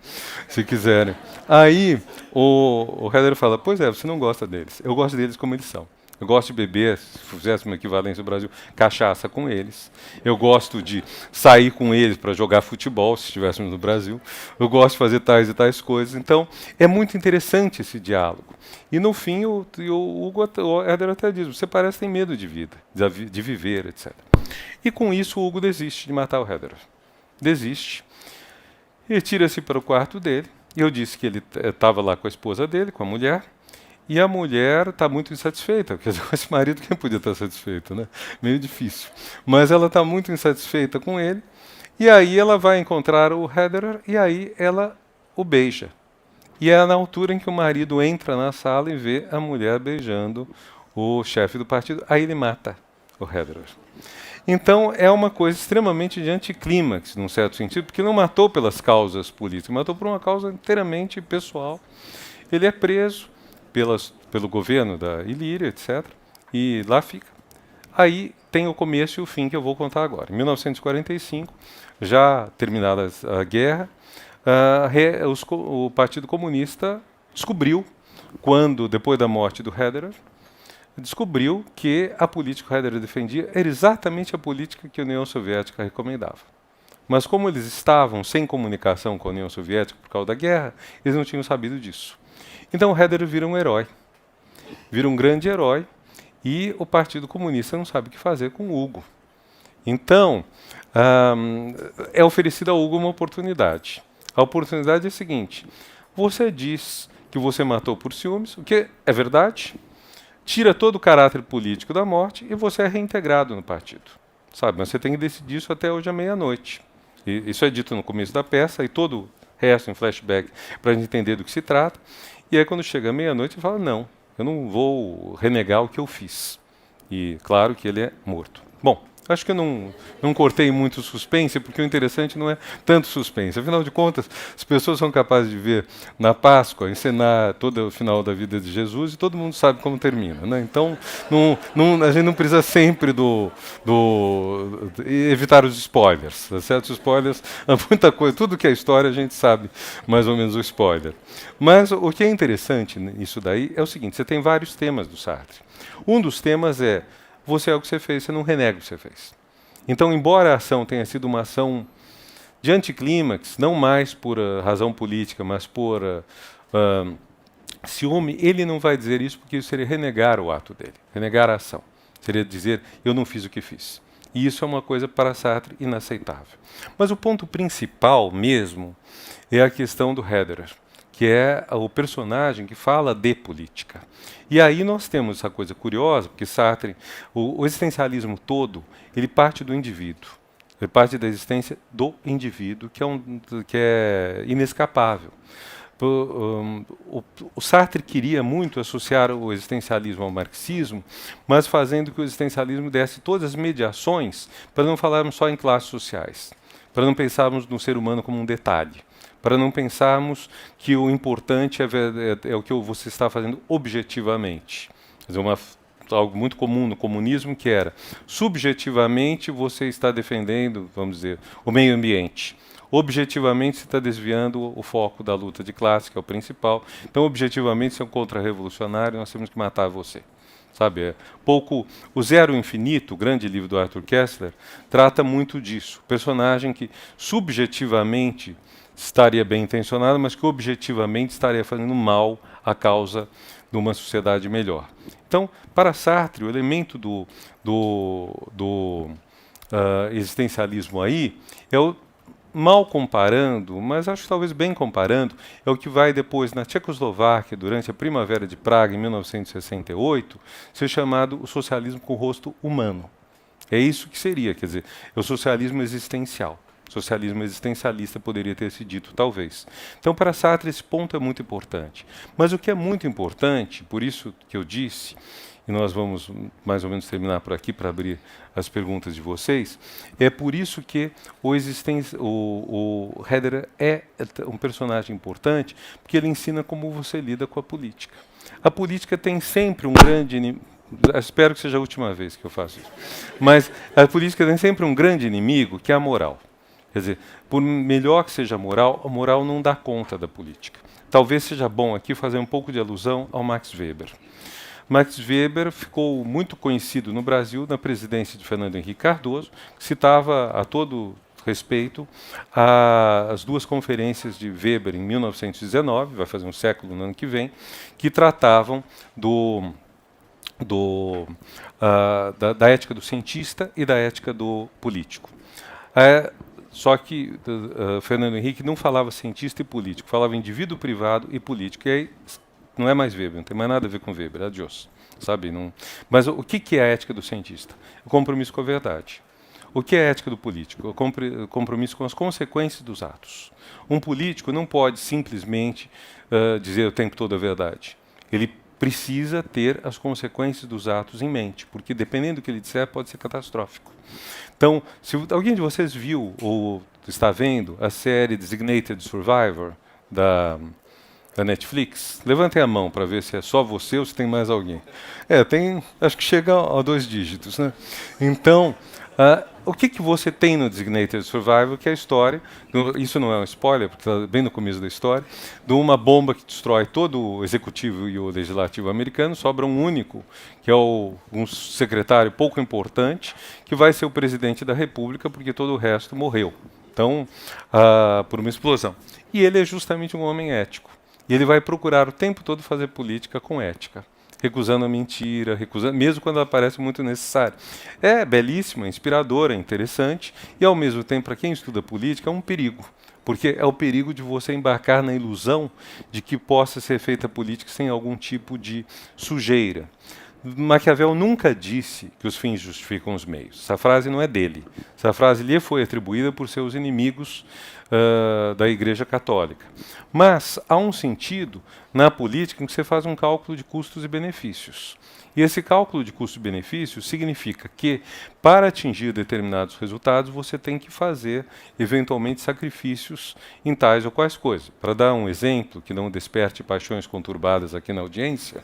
se quiserem. Aí o Hederer fala: pois é, você não gosta deles. Eu gosto deles como eles são. Eu gosto de beber, se fizesse uma equivalência no Brasil, cachaça com eles. Eu gosto de sair com eles para jogar futebol, se estivéssemos no Brasil. Eu gosto de fazer tais e tais coisas. Então, é muito interessante esse diálogo. E, no fim, o Hederer até diz: você parece ter medo de vida, de viver, etc. E, com isso, o Hugo desiste de matar o Hederer. Desiste. Retira-se para o quarto dele. E eu disse que ele estava lá com a esposa dele, com a mulher. E a mulher está muito insatisfeita, porque com esse marido quem podia estar satisfeito, né? Meio difícil. Mas ela está muito insatisfeita com ele, e aí ela vai encontrar o Hederer, e aí ela o beija. E é na altura em que o marido entra na sala e vê a mulher beijando o chefe do partido, aí ele mata o Hederer. Então é uma coisa extremamente de anticlímax, num certo sentido, porque não matou pelas causas políticas, matou por uma causa inteiramente pessoal. Ele é preso pelo governo da Ilíria, etc. E lá fica. Aí tem o começo e o fim que eu vou contar agora. Em 1945, já terminada a guerra, o Partido Comunista descobriu, depois da morte do Hederer, descobriu que a política que o Hederer defendia era exatamente a política que a União Soviética recomendava. Mas como eles estavam sem comunicação com a União Soviética por causa da guerra, eles não tinham sabido disso. Então o Hederer vira um herói, vira um grande herói, e o Partido Comunista não sabe o que fazer com o Hugo. Então, é oferecida a Hugo uma oportunidade. A oportunidade é a seguinte: você diz que você matou por ciúmes, o que é verdade, tira todo o caráter político da morte e você é reintegrado no partido. Sabe? Mas você tem que decidir isso até hoje à meia-noite. Isso é dito no começo da peça, e todo o resto em flashback para a gente entender do que se trata. E aí, quando chega meia-noite, ele fala: não, eu não vou renegar o que eu fiz. E claro que ele é morto. Bom, acho que eu não cortei muito o suspense, porque o interessante não é tanto suspense. Afinal de contas, as pessoas são capazes de ver na Páscoa, encenar todo o final da vida de Jesus, e todo mundo sabe como termina, né? Então, a gente não precisa sempre evitar os spoilers. Tá certo? Os spoilers, muita coisa, tudo que é história a gente sabe mais ou menos o spoiler. Mas o que é interessante nisso daí é o seguinte: você tem vários temas do Sartre. Um dos temas é: você é o que você fez, você não renega o que você fez. Então, embora a ação tenha sido uma ação de anticlímax, não mais por razão política, mas por ciúme, ele não vai dizer isso, porque isso seria renegar o ato dele, renegar a ação. Seria dizer: eu não fiz o que fiz. E isso é uma coisa para Sartre inaceitável. Mas o ponto principal mesmo é a questão do Hederer, que é o personagem que fala de política. E aí nós temos essa coisa curiosa, porque Sartre, o existencialismo todo, ele parte do indivíduo. Ele parte da existência do indivíduo, que é inescapável. O Sartre queria muito associar o existencialismo ao marxismo, mas fazendo que o existencialismo desse todas as mediações, para não falarmos só em classes sociais, para não pensarmos no ser humano como um detalhe, para não pensarmos que o importante é o que você está fazendo objetivamente. Quer dizer, algo muito comum no comunismo, que era: subjetivamente você está defendendo, vamos dizer, o meio ambiente. Objetivamente você está desviando o foco da luta de classe, que é o principal. Então, objetivamente, você é um contra-revolucionário, nós temos que matar você. Sabe, o Zero Infinito, o grande livro do Arthur Koestler, trata muito disso. Personagem que subjetivamente estaria bem intencionado, mas que objetivamente estaria fazendo mal à causa de uma sociedade melhor. Então, para Sartre, o elemento do existencialismo aí é o, mal comparando, mas acho que talvez bem comparando, é o que vai depois na Tchecoslováquia, durante a Primavera de Praga, em 1968, ser chamado o socialismo com rosto humano. É isso que seria, quer dizer, é o socialismo existencial. Socialismo existencialista poderia ter se dito, talvez. Então, para Sartre, esse ponto é muito importante. Mas o que é muito importante, por isso que eu disse, e nós vamos mais ou menos terminar por aqui para abrir as perguntas de vocês, é por isso que o Herder é um personagem importante, porque ele ensina como você lida com a política. A política tem sempre um grande inimigo. Espero que seja a última vez que eu faço isso. Mas a política tem sempre um grande inimigo, que é a moral. Quer dizer, por melhor que seja a moral não dá conta da política. Talvez seja bom aqui fazer um pouco de alusão ao Max Weber. Max Weber ficou muito conhecido no Brasil na presidência de Fernando Henrique Cardoso, que citava a todo respeito as duas conferências de Weber em 1919, vai fazer um século no ano que vem, que tratavam da ética do cientista e da ética do político. Só que Fernando Henrique não falava cientista e político, falava indivíduo privado e político. E aí não é mais Weber, não tem mais nada a ver com Weber, adiós. Sabe? Não... Mas o que é a ética do cientista? O compromisso com a verdade. O que é a ética do político? O compromisso com as consequências dos atos. Um político não pode simplesmente dizer o tempo todo a verdade. Ele precisa ter as consequências dos atos em mente, porque dependendo do que ele disser, pode ser catastrófico. Então, se alguém de vocês viu ou está vendo a série Designated Survivor da Netflix, levantem a mão para ver se é só você ou se tem mais alguém. Tem, acho que chega a 2 dígitos, né? Então, o que você tem no Designated Survivor, que é a história, isso não é um spoiler, porque está bem no começo da história, de uma bomba que destrói todo o executivo e o legislativo americano, sobra um único, que é um secretário pouco importante, que vai ser o presidente da República, porque todo o resto morreu. Então, por uma explosão. E ele é justamente um homem ético. E ele vai procurar o tempo todo fazer política com ética, recusando a mentira, mesmo quando ela parece muito necessária. É belíssima, inspiradora, interessante, e ao mesmo tempo, para quem estuda política, é um perigo. Porque é o perigo de você embarcar na ilusão de que possa ser feita política sem algum tipo de sujeira. Maquiavel nunca disse que os fins justificam os meios. Essa frase não é dele. Essa frase lhe foi atribuída por seus inimigos da Igreja Católica. Mas há um sentido na política em que você faz um cálculo de custos e benefícios. E esse cálculo de custo-benefício significa que, para atingir determinados resultados, você tem que fazer, eventualmente, sacrifícios em tais ou quais coisas. Para dar um exemplo que não desperte paixões conturbadas aqui na audiência,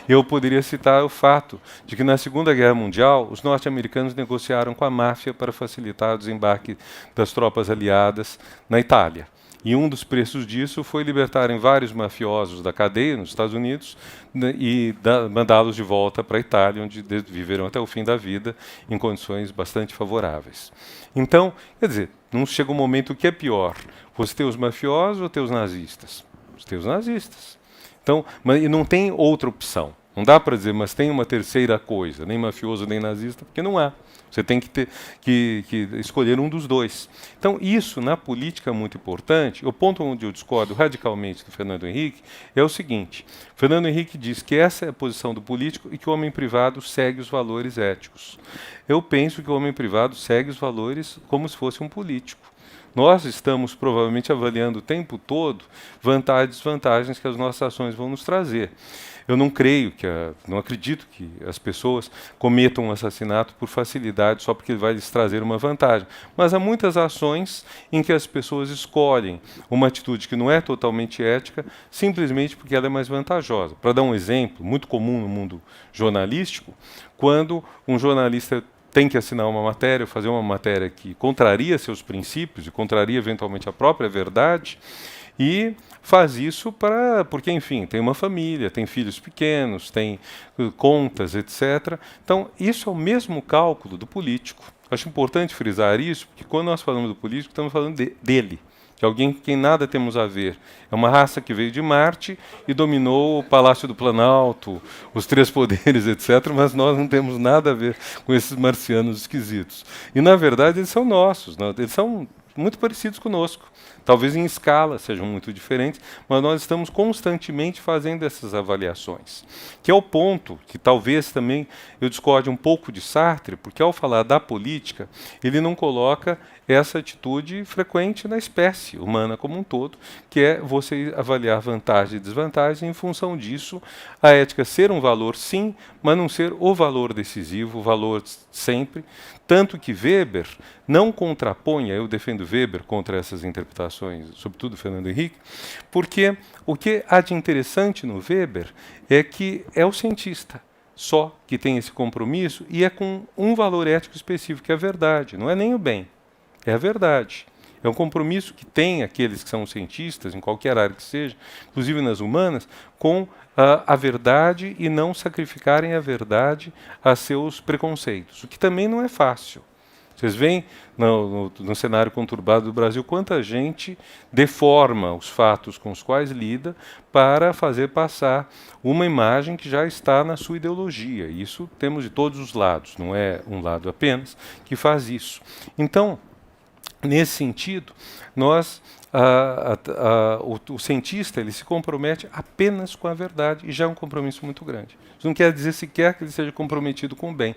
eu poderia citar o fato de que, na Segunda Guerra Mundial, os norte-americanos negociaram com a máfia para facilitar o desembarque das tropas aliadas na Itália. E um dos preços disso foi libertarem vários mafiosos da cadeia nos Estados Unidos, né, e mandá-los de volta para a Itália, onde viveram até o fim da vida em condições bastante favoráveis. Então, quer dizer, não chega um momento que é pior, você ter os mafiosos ou ter os nazistas? Os ter os nazistas. Então, e não tem outra opção. Não dá para dizer, mas tem uma terceira coisa, nem mafioso nem nazista, porque não há. Você tem que ter que escolher um dos dois. Então, isso na política é muito importante. O ponto onde eu discordo radicalmente do Fernando Henrique é o seguinte: Fernando Henrique diz que essa é a posição do político e que o homem privado segue os valores éticos. Eu penso que o homem privado segue os valores como se fosse um político. Nós estamos provavelmente avaliando o tempo todo vantagens e desvantagens que as nossas ações vão nos trazer. Eu não creio não acredito que as pessoas cometam um assassinato por facilidade só porque ele vai lhes trazer uma vantagem. Mas há muitas ações em que as pessoas escolhem uma atitude que não é totalmente ética, simplesmente porque ela é mais vantajosa. Para dar um exemplo muito comum no mundo jornalístico, quando um jornalista tem que assinar uma matéria, fazer uma matéria que contraria seus princípios e contraria eventualmente a própria verdade, e faz isso porque, enfim, tem uma família, tem filhos pequenos, tem contas, etc. Então, isso é o mesmo cálculo do político. Acho importante frisar isso, porque quando nós falamos do político, estamos falando dele, que é alguém com quem nada temos a ver. É uma raça que veio de Marte e dominou o Palácio do Planalto, os 3 poderes, etc., mas nós não temos nada a ver com esses marcianos esquisitos. E, na verdade, eles são nossos, não? Eles são muito parecidos conosco. Talvez em escala sejam muito diferentes, mas nós estamos constantemente fazendo essas avaliações. Que é o ponto que talvez também eu discorde um pouco de Sartre, porque ao falar da política, ele não coloca essa atitude frequente na espécie humana como um todo, que é você avaliar vantagens e desvantagens em função disso, a ética ser um valor sim, mas não ser o valor decisivo, o valor sempre, tanto que Weber não contraponha, eu defendo Weber contra essas interpretações, sobretudo Fernando Henrique, porque o que há de interessante no Weber é que é o cientista só que tem esse compromisso e é com um valor ético específico, que é a verdade, não é nem o bem. É a verdade. É um compromisso que tem aqueles que são cientistas, em qualquer área que seja, inclusive nas humanas, com a verdade e não sacrificarem a verdade a seus preconceitos, o que também não é fácil. Vocês veem no cenário conturbado do Brasil quanta gente deforma os fatos com os quais lida para fazer passar uma imagem que já está na sua ideologia. Isso temos de todos os lados, não é um lado apenas que faz isso. Então, nesse sentido, o cientista ele se compromete apenas com a verdade e já é um compromisso muito grande. Isso não quer dizer sequer que ele seja comprometido com o bem.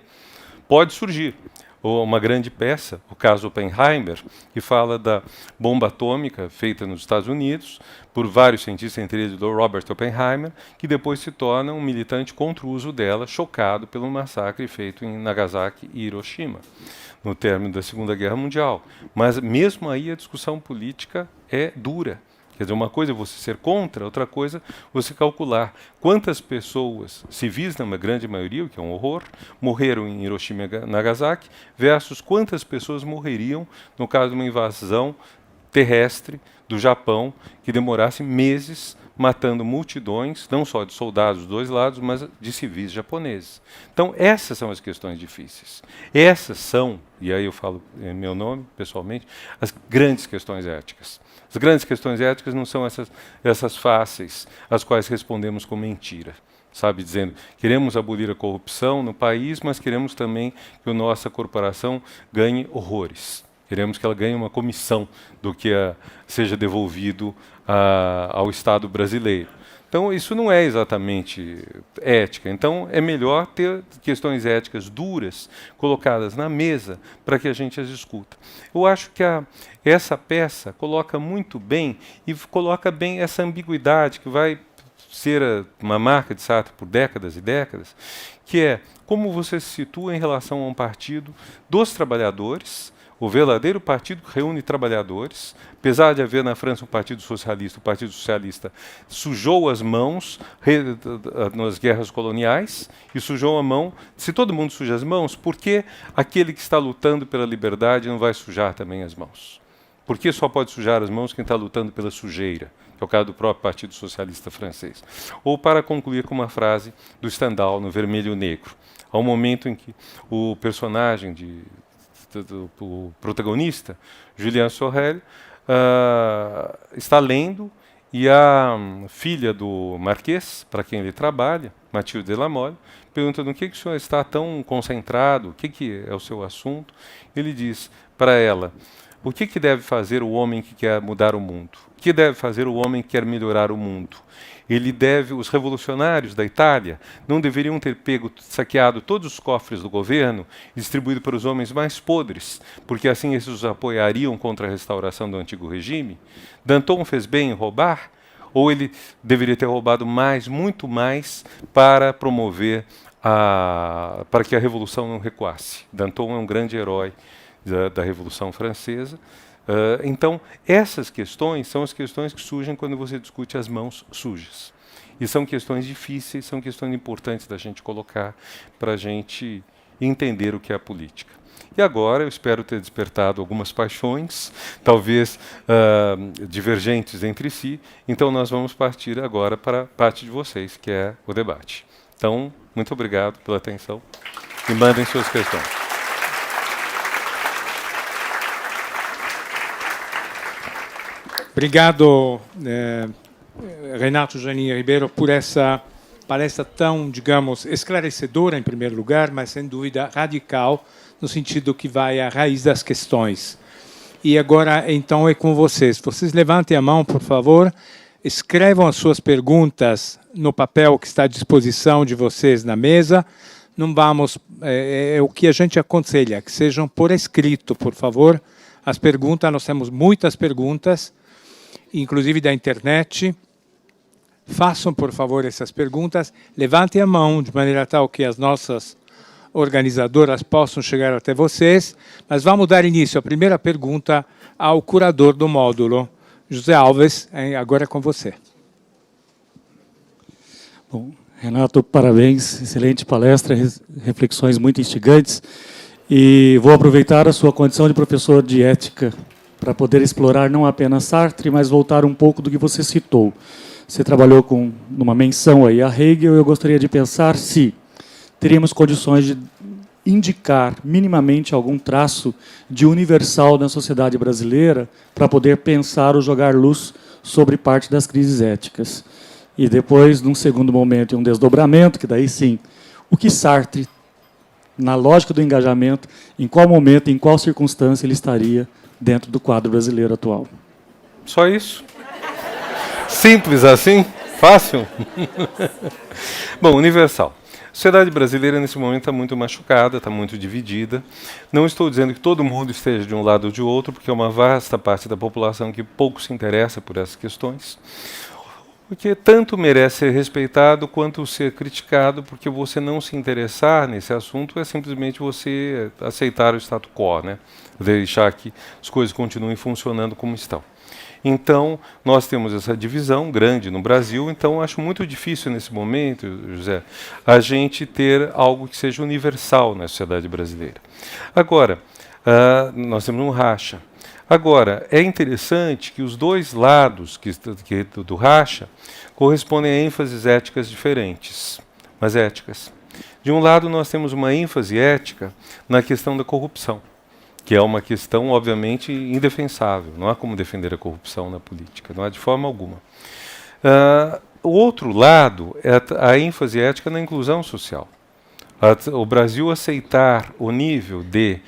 Pode surgir uma grande peça, o caso Oppenheimer, que fala da bomba atômica feita nos Estados Unidos por vários cientistas, entre eles o Robert Oppenheimer, que depois se torna um militante contra o uso dela, chocado pelo massacre feito em Nagasaki e Hiroshima, no término da Segunda Guerra Mundial. Mas mesmo aí a discussão política é dura. Quer dizer, uma coisa é você ser contra, outra coisa é você calcular quantas pessoas, civis na grande maioria, o que é um horror, morreram em Hiroshima e Nagasaki, versus quantas pessoas morreriam no caso de uma invasão terrestre do Japão, que demorasse meses matando multidões, não só de soldados dos dois lados, mas de civis japoneses. Então, essas são as questões difíceis. Essas são, e aí eu falo em meu nome, pessoalmente, as grandes questões éticas. As grandes questões éticas não são essas fáceis, às quais respondemos com mentira. Sabe, dizendo, queremos abolir a corrupção no país, mas queremos também que a nossa corporação ganhe horrores. Queremos que ela ganhe uma comissão do que seja devolvido ao Estado brasileiro. Então, isso não é exatamente ética. Então, é melhor ter questões éticas duras colocadas na mesa para que a gente as discuta. Eu acho que essa peça coloca muito bem e coloca bem essa ambiguidade que vai ser uma marca de Sartre por décadas e décadas, que é como você se situa em relação a um partido dos trabalhadores, o verdadeiro partido que reúne trabalhadores. Apesar de haver na França um partido socialista, o Partido Socialista sujou as mãos nas guerras coloniais e sujou a mão. Se todo mundo suja as mãos, por que aquele que está lutando pela liberdade não vai sujar também as mãos? Por que só pode sujar as mãos quem está lutando pela sujeira? Que é o caso do próprio Partido Socialista francês. Ou para concluir com uma frase do Stendhal no Vermelho e Negro. Há um momento em que o personagem o protagonista, Julien Sorel, está lendo e a filha do Marquês, para quem ele trabalha, Mathilde Delamole, pergunta no que o senhor está tão concentrado, o que é o seu assunto. Ele diz para ela, o que deve fazer o homem que quer mudar o mundo? O que deve fazer o homem que quer melhorar o mundo? Os revolucionários da Itália não deveriam ter saqueado todos os cofres do governo e distribuído para os homens mais podres, porque assim esses os apoiariam contra a restauração do antigo regime? Danton fez bem em roubar? Ou ele deveria ter roubado mais, muito mais, para promover, para que a revolução não recuasse? Danton é um grande herói da Revolução Francesa. Então, essas questões são as questões que surgem quando você discute as mãos sujas. E são questões difíceis, são questões importantes da gente colocar para a gente entender o que é a política. E agora eu espero ter despertado algumas paixões, talvez divergentes entre si. Então, nós vamos partir agora para a parte de vocês, que é o debate. Então, muito obrigado pela atenção e mandem suas questões. Obrigado, Renato Janin Ribeiro, por essa palestra tão, digamos, esclarecedora, em primeiro lugar, mas, sem dúvida, radical, no sentido que vai à raiz das questões. E agora, então, é com vocês. Vocês levantem a mão, por favor. Escrevam as suas perguntas no papel que está à disposição de vocês na mesa. Não vamos... o que a gente aconselha, que sejam por escrito, por favor. As perguntas, nós temos muitas perguntas, inclusive da internet. Façam, por favor, essas perguntas. Levantem a mão de maneira tal que as nossas organizadoras possam chegar até vocês. Mas vamos dar início à primeira pergunta ao curador do módulo. José Alves, agora é com você. Bom, Renato, parabéns. Excelente palestra, reflexões muito instigantes. E vou aproveitar a sua condição de professor de ética para poder explorar não apenas Sartre, mas voltar um pouco do que você citou. Você trabalhou com numa menção aí a Hegel. Eu gostaria de pensar se teríamos condições de indicar minimamente algum traço de universal na sociedade brasileira para poder pensar ou jogar luz sobre parte das crises éticas. E depois, num segundo momento, um desdobramento, que daí sim, o que Sartre, na lógica do engajamento, em qual momento, em qual circunstância ele estaria dentro do quadro brasileiro atual. Só isso? Simples assim? Fácil? Bom, universal. A sociedade brasileira, nesse momento, está muito machucada, está muito dividida. Não estou dizendo que todo mundo esteja de um lado ou de outro, porque é uma vasta parte da população que pouco se interessa por essas questões. Porque tanto merece ser respeitado quanto ser criticado, porque você não se interessar nesse assunto é simplesmente você aceitar o status quo, né? Deixar que as coisas continuem funcionando como estão. Então, nós temos essa divisão grande no Brasil, então acho muito difícil nesse momento, José, a gente ter algo que seja universal na sociedade brasileira. Agora, nós temos um racha. Agora, é interessante que os dois lados do racha correspondem a ênfases éticas diferentes, mas éticas. De um lado, nós temos uma ênfase ética na questão da corrupção, que é uma questão, obviamente, indefensável. Não há como defender a corrupção na política, não há de forma alguma. O outro lado é a ênfase ética na inclusão social. O Brasil aceitar o nível de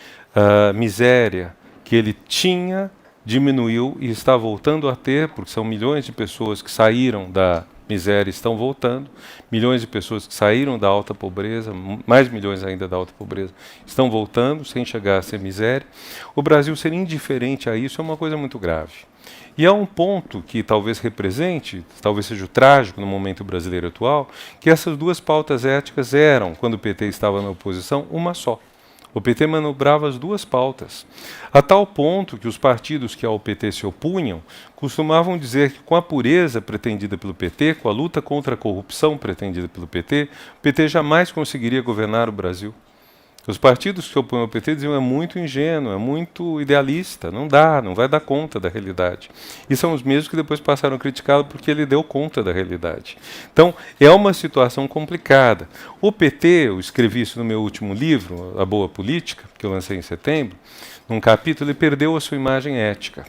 miséria que ele tinha, diminuiu e está voltando a ter, porque são milhões de pessoas que saíram da miséria e estão voltando, milhões de pessoas que saíram da alta pobreza, mais milhões ainda da alta pobreza, estão voltando sem chegar a ser miséria. O Brasil ser indiferente a isso é uma coisa muito grave. E há um ponto que talvez represente, talvez seja o trágico no momento brasileiro atual, que essas duas pautas éticas eram, quando o PT estava na oposição, uma só. O PT manobrava as duas pautas, a tal ponto que os partidos que ao PT se opunham costumavam dizer que com a pureza pretendida pelo PT, com a luta contra a corrupção pretendida pelo PT, o PT jamais conseguiria governar o Brasil. Os partidos que se opõem ao PT diziam é muito ingênuo, é muito idealista, não dá, não vai dar conta da realidade. E são os mesmos que depois passaram a criticá-lo porque ele deu conta da realidade. Então, é uma situação complicada. O PT, eu escrevi isso no meu último livro, A Boa Política, que eu lancei em setembro, num capítulo, ele perdeu a sua imagem ética.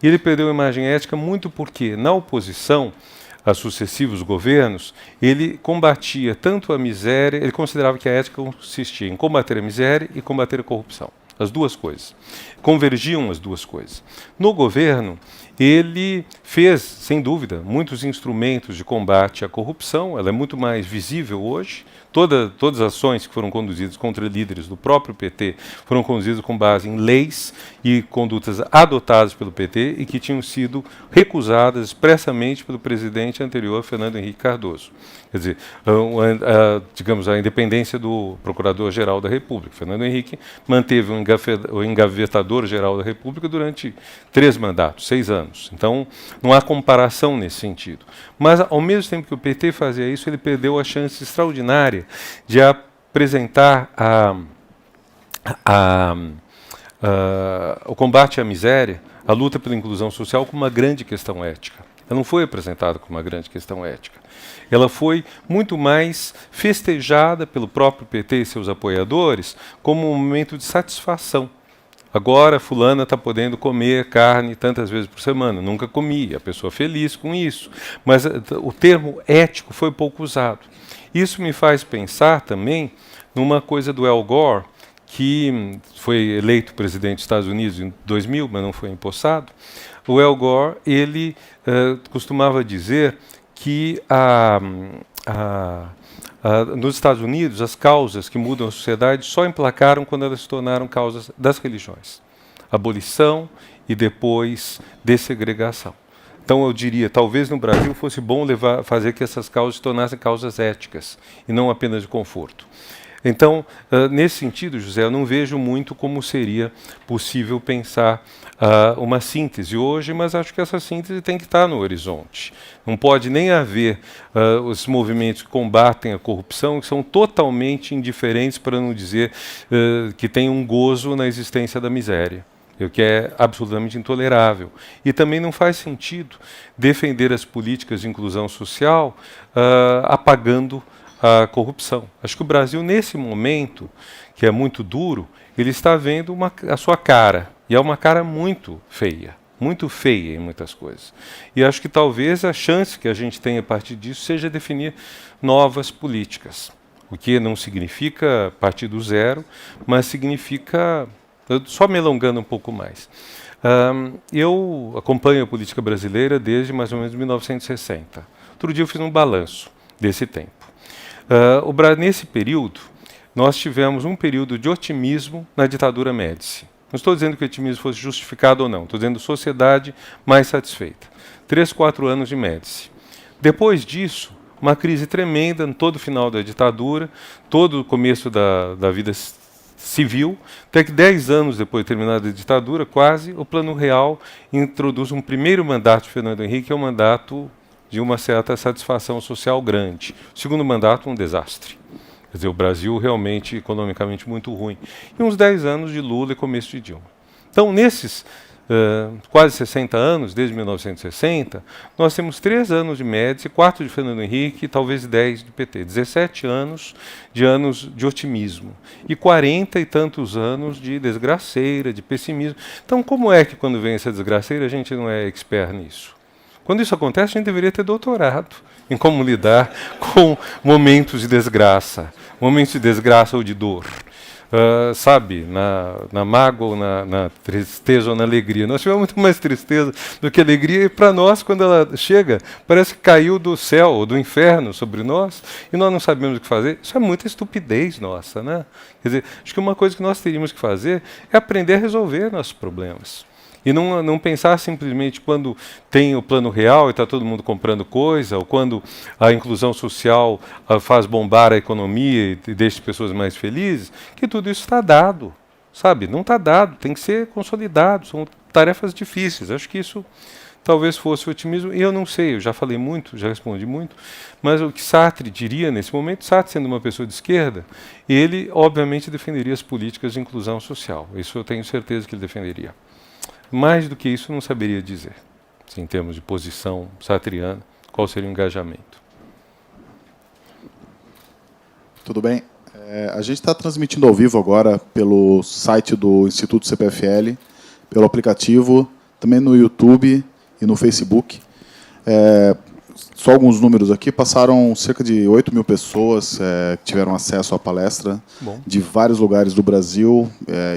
E ele perdeu a imagem ética muito porque, na oposição a sucessivos governos, ele combatia tanto a miséria, ele considerava que a ética consistia em combater a miséria e combater a corrupção. As duas coisas. Convergiam as duas coisas. No governo, ele fez, sem dúvida, muitos instrumentos de combate à corrupção, ela é muito mais visível hoje. Todas as ações que foram conduzidas contra líderes do próprio PT foram conduzidas com base em leis e condutas adotadas pelo PT e que tinham sido recusadas expressamente pelo presidente anterior, Fernando Henrique Cardoso. Quer dizer, digamos, a independência do Procurador-Geral da República. Fernando Henrique manteve o engavetador-geral da República durante 3 mandatos, 6 anos. Então, não há comparação nesse sentido. Mas, ao mesmo tempo que o PT fazia isso, ele perdeu a chance extraordinária de apresentar o combate à miséria, a luta pela inclusão social, como uma grande questão ética. Ela não foi apresentada como uma grande questão ética. Ela foi muito mais festejada pelo próprio PT e seus apoiadores como um momento de satisfação. Agora fulana está podendo comer carne tantas vezes por semana. Nunca comia, a pessoa feliz com isso. Mas o termo ético foi pouco usado. Isso me faz pensar também numa coisa do Al Gore, que foi eleito presidente dos Estados Unidos em 2000, mas não foi empossado, o Al Gore, ele costumava dizer que nos Estados Unidos as causas que mudam a sociedade só emplacaram quando elas se tornaram causas das religiões. Abolição e depois dessegregação. Então eu diria, talvez no Brasil fosse bom fazer que essas causas se tornassem causas éticas e não apenas de conforto. Então, nesse sentido, José, eu não vejo muito como seria possível pensar uma síntese hoje, mas acho que essa síntese tem que estar no horizonte. Não pode nem haver os movimentos que combatem a corrupção, que são totalmente indiferentes, para não dizer que tem um gozo na existência da miséria, o que é absolutamente intolerável. E também não faz sentido defender as políticas de inclusão social apagando a corrupção. Acho que o Brasil, nesse momento, que é muito duro, ele está vendo a sua cara, e é uma cara muito feia em muitas coisas. E acho que talvez a chance que a gente tenha a partir disso seja definir novas políticas, o que não significa partir do zero, mas significa, só me alongando um pouco mais. Eu acompanho a política brasileira desde mais ou menos 1960. Outro dia eu fiz um balanço desse tempo. Nesse período, nós tivemos um período de otimismo na ditadura Médici. Não estou dizendo que o otimismo fosse justificado ou não, estou dizendo sociedade mais satisfeita. 3, 4 anos de Médici. Depois disso, uma crise tremenda no todo o final da ditadura, todo o começo da vida civil, até que 10 anos depois de terminada a ditadura, quase, o Plano Real introduz um primeiro mandato de Fernando Henrique, que é um mandato de uma certa satisfação social grande. O segundo mandato, um desastre. Quer dizer, o Brasil realmente economicamente muito ruim. E uns 10 anos de Lula e começo de Dilma. Então, nesses quase 60 anos, desde 1960, nós temos 3 anos de Médici, 4 de Fernando Henrique e talvez 10 de PT. 17 anos de otimismo. E 40 e tantos anos de desgraceira, de pessimismo. Então, como é que quando vem essa desgraceira a gente não é expert nisso? Quando isso acontece, a gente deveria ter doutorado em como lidar com momentos de desgraça ou de dor. Sabe, na mágoa ou na tristeza ou na alegria. Nós tivemos muito mais tristeza do que alegria, e para nós, quando ela chega, parece que caiu do céu ou do inferno sobre nós, e nós não sabemos o que fazer. Isso é muita estupidez nossa, né? Quer dizer, acho que uma coisa que nós teríamos que fazer é aprender a resolver nossos problemas. E não pensar simplesmente quando tem o Plano Real e está todo mundo comprando coisa, ou quando a inclusão social faz bombar a economia e deixa as pessoas mais felizes, que tudo isso está dado, sabe? Não está dado, tem que ser consolidado, são tarefas difíceis. Acho que isso talvez fosse o otimismo, e eu não sei, eu já falei muito, já respondi muito, mas o que Sartre diria nesse momento, Sartre sendo uma pessoa de esquerda, ele obviamente defenderia as políticas de inclusão social, isso eu tenho certeza que ele defenderia. Mais do que isso, não saberia dizer, assim, em termos de posição sartriana, qual seria o engajamento. Tudo bem. A gente está transmitindo ao vivo agora pelo site do Instituto CPFL, pelo aplicativo, também no YouTube e no Facebook. Só alguns números aqui, passaram cerca de 8 mil pessoas que tiveram acesso à palestra. Bom. De vários lugares do Brasil,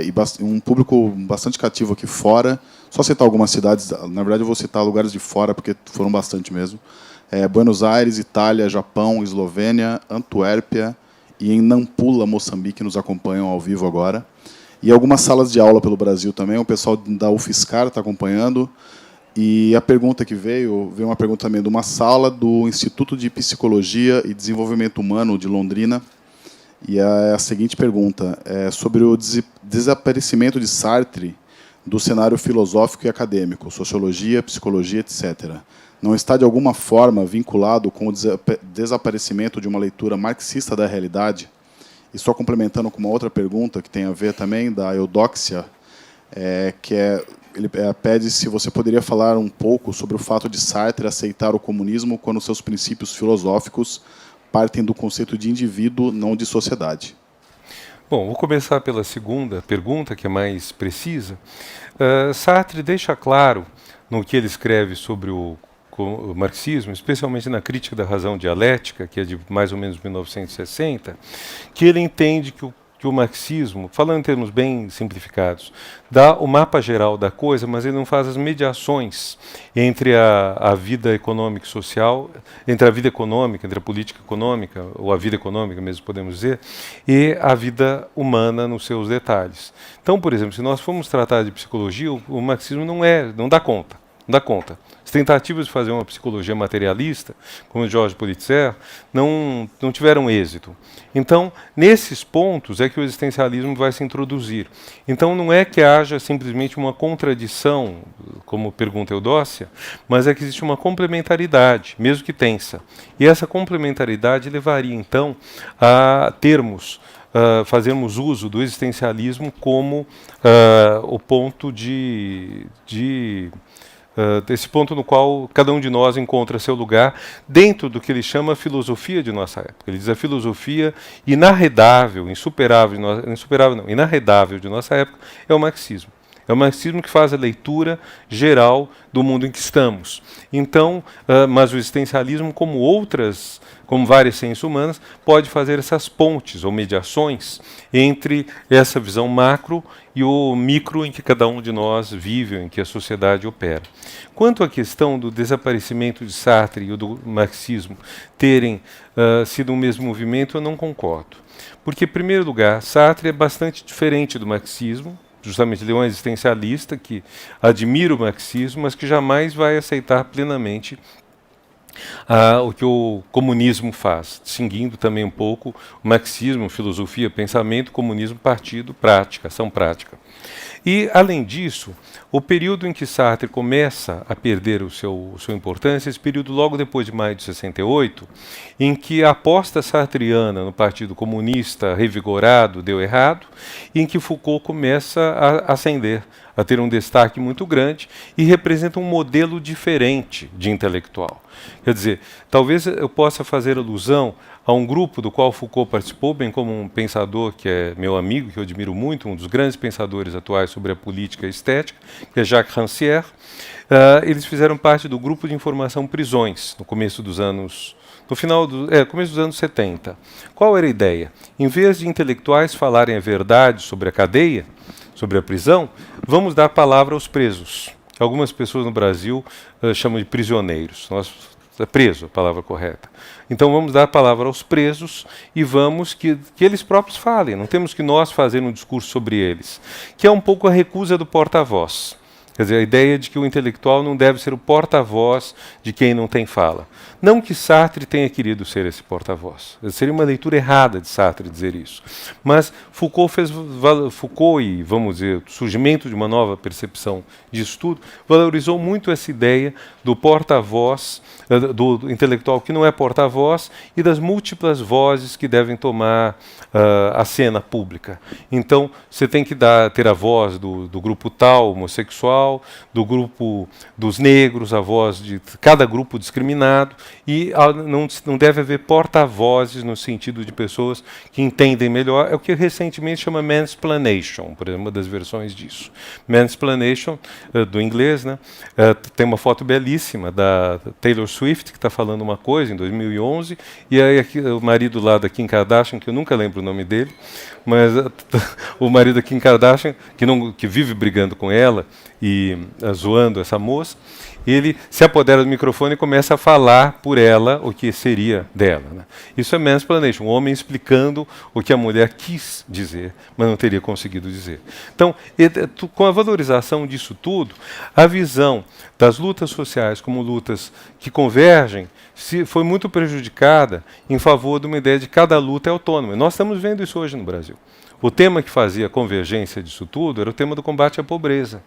e um público bastante cativo aqui fora. Só citar algumas cidades, na verdade eu vou citar lugares de fora, porque foram bastante mesmo. Buenos Aires, Itália, Japão, Eslovênia, Antuérpia e em Nampula, Moçambique, nos acompanham ao vivo agora. E algumas salas de aula pelo Brasil também, o pessoal da UFSCar está acompanhando. E a pergunta que veio uma pergunta também de uma sala do Instituto de Psicologia e Desenvolvimento Humano de Londrina. E é a seguinte pergunta, sobre o desaparecimento de Sartre do cenário filosófico e acadêmico, sociologia, psicologia, etc. Não está, de alguma forma, vinculado com o desaparecimento de uma leitura marxista da realidade? E só complementando com uma outra pergunta, que tem a ver também, da Eudóxia, ele pede se você poderia falar um pouco sobre o fato de Sartre aceitar o comunismo quando seus princípios filosóficos partem do conceito de indivíduo, não de sociedade. Bom, vou começar pela segunda pergunta, que é mais precisa. Sartre deixa claro, no que ele escreve sobre o marxismo, especialmente na Crítica da Razão Dialética, que é de mais ou menos 1960, que ele entende que que o marxismo, falando em termos bem simplificados, dá o mapa geral da coisa, mas ele não faz as mediações entre a vida econômica e social, entre a vida econômica, entre a política econômica, ou a vida econômica mesmo podemos dizer, e a vida humana nos seus detalhes. Então, por exemplo, se nós formos tratar de psicologia, o marxismo não dá conta. Não dá conta. As tentativas de fazer uma psicologia materialista, como o Georges Politzer, não tiveram êxito. Então, nesses pontos é que o existencialismo vai se introduzir. Então, não é que haja simplesmente uma contradição, como pergunta Eudócia, mas é que existe uma complementaridade, mesmo que tensa. E essa complementaridade levaria, então, a fazermos uso do existencialismo como o ponto desse ponto no qual cada um de nós encontra seu lugar dentro do que ele chama a filosofia de nossa época. Ele diz a filosofia inarredável, inarredável de nossa época é o marxismo. É o marxismo que faz a leitura geral do mundo em que estamos. Então, mas o existencialismo, como várias ciências humanas, pode fazer essas pontes ou mediações entre essa visão macro e o micro em que cada um de nós vive, em que a sociedade opera. Quanto à questão do desaparecimento de Sartre e do marxismo terem sido um mesmo movimento, eu não concordo. Porque, em primeiro lugar, Sartre é bastante diferente do marxismo. Justamente ele é um existencialista que admira o marxismo, mas que jamais vai aceitar plenamente o que o comunismo faz, distinguindo também um pouco o marxismo, filosofia, pensamento, comunismo, partido, prática, ação prática. E, além disso, o período em que Sartre começa a perder sua importância, esse período logo depois de maio de 68, em que a aposta sartriana no Partido Comunista revigorado deu errado, e em que Foucault começa a ascender, a ter um destaque muito grande e representa um modelo diferente de intelectual. Quer dizer, talvez eu possa fazer alusão a um grupo do qual Foucault participou, bem como um pensador que é meu amigo, que eu admiro muito, um dos grandes pensadores atuais sobre a política e a estética, que é Jacques Rancière. Eles fizeram parte do grupo de informação Prisões, no começo dos anos... começo dos anos 70. Qual era a ideia? Em vez de intelectuais falarem a verdade sobre a cadeia, sobre a prisão, vamos dar palavra aos presos. Algumas pessoas no Brasil chamam de prisioneiros. É preso a palavra correta. Então vamos dar a palavra aos presos e vamos que eles próprios falem. Não temos que nós fazer um discurso sobre eles. Que é um pouco a recusa do porta-voz. Quer dizer, a ideia de que o intelectual não deve ser o porta-voz de quem não tem fala. Não que Sartre tenha querido ser esse porta-voz. Seria uma leitura errada de Sartre dizer isso. Mas Foucault e, vamos dizer, o surgimento de uma nova percepção de estudo, valorizou muito essa ideia do porta-voz, do intelectual que não é porta-voz e das múltiplas vozes que devem tomar a cena pública. Então, você tem que ter a voz do grupo tal, homossexual, do grupo dos negros, a voz de cada grupo discriminado, e não deve haver porta-vozes no sentido de pessoas que entendem melhor. É o que recentemente chama mansplaination, por exemplo, uma das versões disso. Mansplaination, do inglês, né? Tem uma foto belíssima da Taylor Swift, que está falando uma coisa em 2011, e aí aqui, o marido lá da Kim Kardashian, que eu nunca lembro o nome dele, mas o marido da Kim Kardashian, que vive brigando com ela e zoando essa moça, ele se apodera do microfone e começa a falar por ela o que seria dela. Né? Isso é mansplaination, um homem explicando o que a mulher quis dizer, mas não teria conseguido dizer. Então, com a valorização disso tudo, a visão das lutas sociais como lutas que convergem foi muito prejudicada em favor de uma ideia de que cada luta é autônoma. Nós estamos vendo isso hoje no Brasil. O tema que fazia a convergência disso tudo era o tema do combate à pobreza.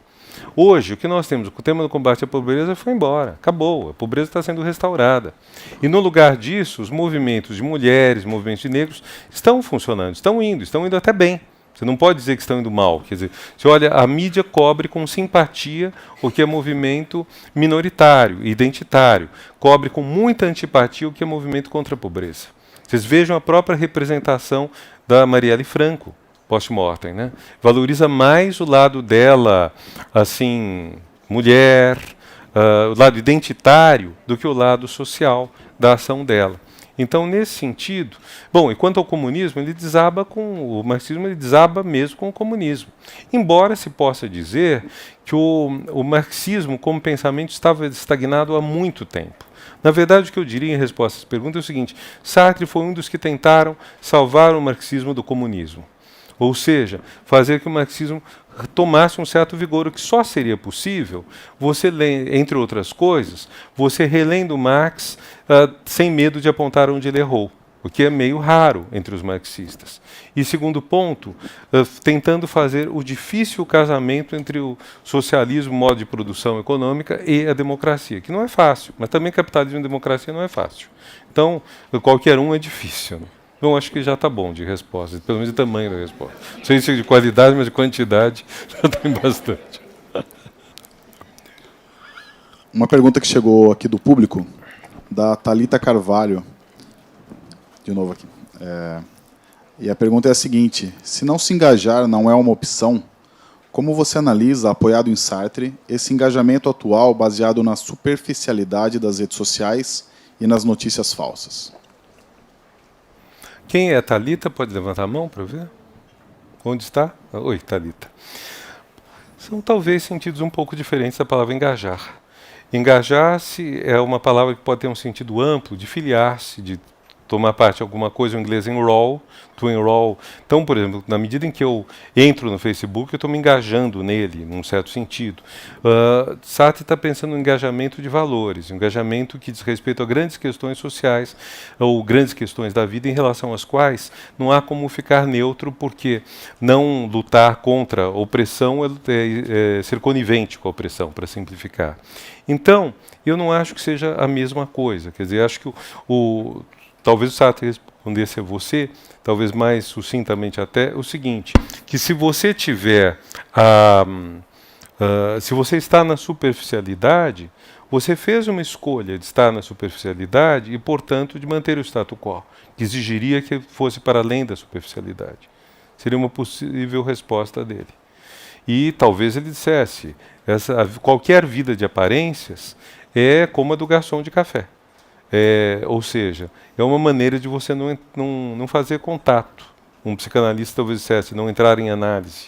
Hoje, o que nós temos, o tema do combate à pobreza foi embora, acabou, a pobreza está sendo restaurada. E no lugar disso, os movimentos de mulheres, movimentos de negros estão funcionando, estão indo até bem. Você não pode dizer que estão indo mal. Quer dizer, você olha, a mídia cobre com simpatia o que é movimento minoritário, identitário, cobre com muita antipatia o que é movimento contra a pobreza. Vocês vejam a própria representação da Marielle Franco, post-mortem, né? Valoriza mais o lado dela, assim, mulher, o lado identitário, do que o lado social da ação dela. Então, nesse sentido, bom, e quanto ao comunismo, ele desaba com o marxismo, ele desaba mesmo com o comunismo. Embora se possa dizer que o marxismo, como pensamento, estava estagnado há muito tempo. Na verdade, o que eu diria em resposta a essa pergunta é o seguinte: Sartre foi um dos que tentaram salvar o marxismo do comunismo. Ou seja, fazer que o marxismo tomasse um certo vigor, o que só seria possível você, entre outras coisas, você relendo Marx sem medo de apontar onde ele errou, o que é meio raro entre os marxistas. E segundo ponto, tentando fazer o difícil casamento entre o socialismo, modo de produção econômica, e a democracia, que não é fácil, mas também capitalismo e democracia não é fácil. Então, qualquer um é difícil, né? Então, acho que já está bom de resposta, pelo menos de tamanho da resposta. Não sei se é de qualidade, mas de quantidade já tem bastante. Uma pergunta que chegou aqui do público, da Thalita Carvalho. De novo aqui. E a pergunta é a seguinte: se não se engajar não é uma opção, como você analisa, apoiado em Sartre, esse engajamento atual baseado na superficialidade das redes sociais e nas notícias falsas? Quem é a Thalita? Pode levantar a mão para eu ver? Onde está? Oi, Thalita. São talvez sentidos um pouco diferentes da palavra engajar. Engajar-se é uma palavra que pode ter um sentido amplo, de filiar-se, de tomar parte de alguma coisa, em inglês enroll, to enroll. Então, por exemplo, na medida em que eu entro no Facebook, eu estou me engajando nele, num certo sentido. Sartre está pensando no engajamento de valores, um engajamento que diz respeito a grandes questões sociais ou grandes questões da vida em relação às quais não há como ficar neutro, porque não lutar contra a opressão é ser conivente com a opressão, para simplificar. Então, eu não acho que seja a mesma coisa. Quer dizer, acho que talvez o Sartre respondesse a você, talvez mais sucintamente até, o seguinte, que se você tiver, se você está na superficialidade, você fez uma escolha de estar na superficialidade e, portanto, de manter o status quo, que exigiria que fosse para além da superficialidade. Seria uma possível resposta dele. E talvez ele dissesse, qualquer vida de aparências é como a do garçom de café. Ou seja, é uma maneira de você não fazer contato. Um psicanalista talvez dissesse não entrar em análise.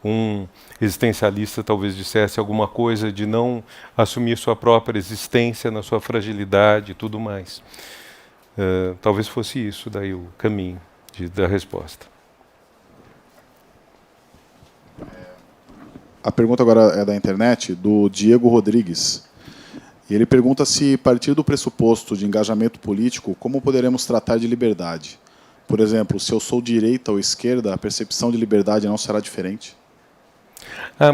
Um existencialista talvez dissesse alguma coisa de não assumir sua própria existência na sua fragilidade e tudo mais. Talvez fosse isso daí o caminho da resposta. A pergunta agora é da internet, do Diego Rodrigues. E ele pergunta se, a partir do pressuposto de engajamento político, como poderemos tratar de liberdade? Por exemplo, se eu sou direita ou esquerda, a percepção de liberdade não será diferente?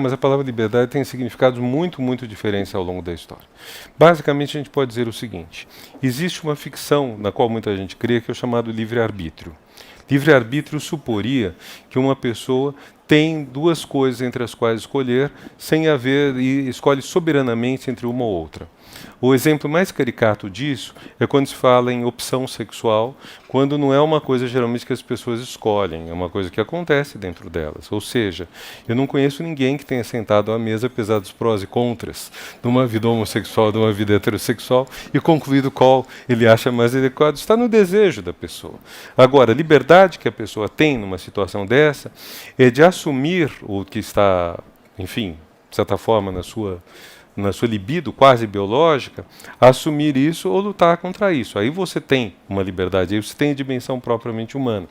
Mas a palavra liberdade tem significados muito, muito diferentes ao longo da história. Basicamente, a gente pode dizer o seguinte: existe uma ficção na qual muita gente crê, que é o chamado livre-arbítrio. Livre-arbítrio suporia que uma pessoa tem duas coisas entre as quais escolher, sem haver, e escolhe soberanamente entre uma ou outra. O exemplo mais caricato disso é quando se fala em opção sexual, quando não é uma coisa geralmente que as pessoas escolhem, é uma coisa que acontece dentro delas. Ou seja, eu não conheço ninguém que tenha sentado à mesa, apesar dos prós e contras, de uma vida homossexual, de uma vida heterossexual, e concluído qual ele acha mais adequado. Está no desejo da pessoa. Agora, a liberdade que a pessoa tem numa situação dessa é de assumir o que está, enfim, de certa forma, na sua libido quase biológica, assumir isso ou lutar contra isso. Aí você tem uma liberdade, aí você tem a dimensão propriamente humana.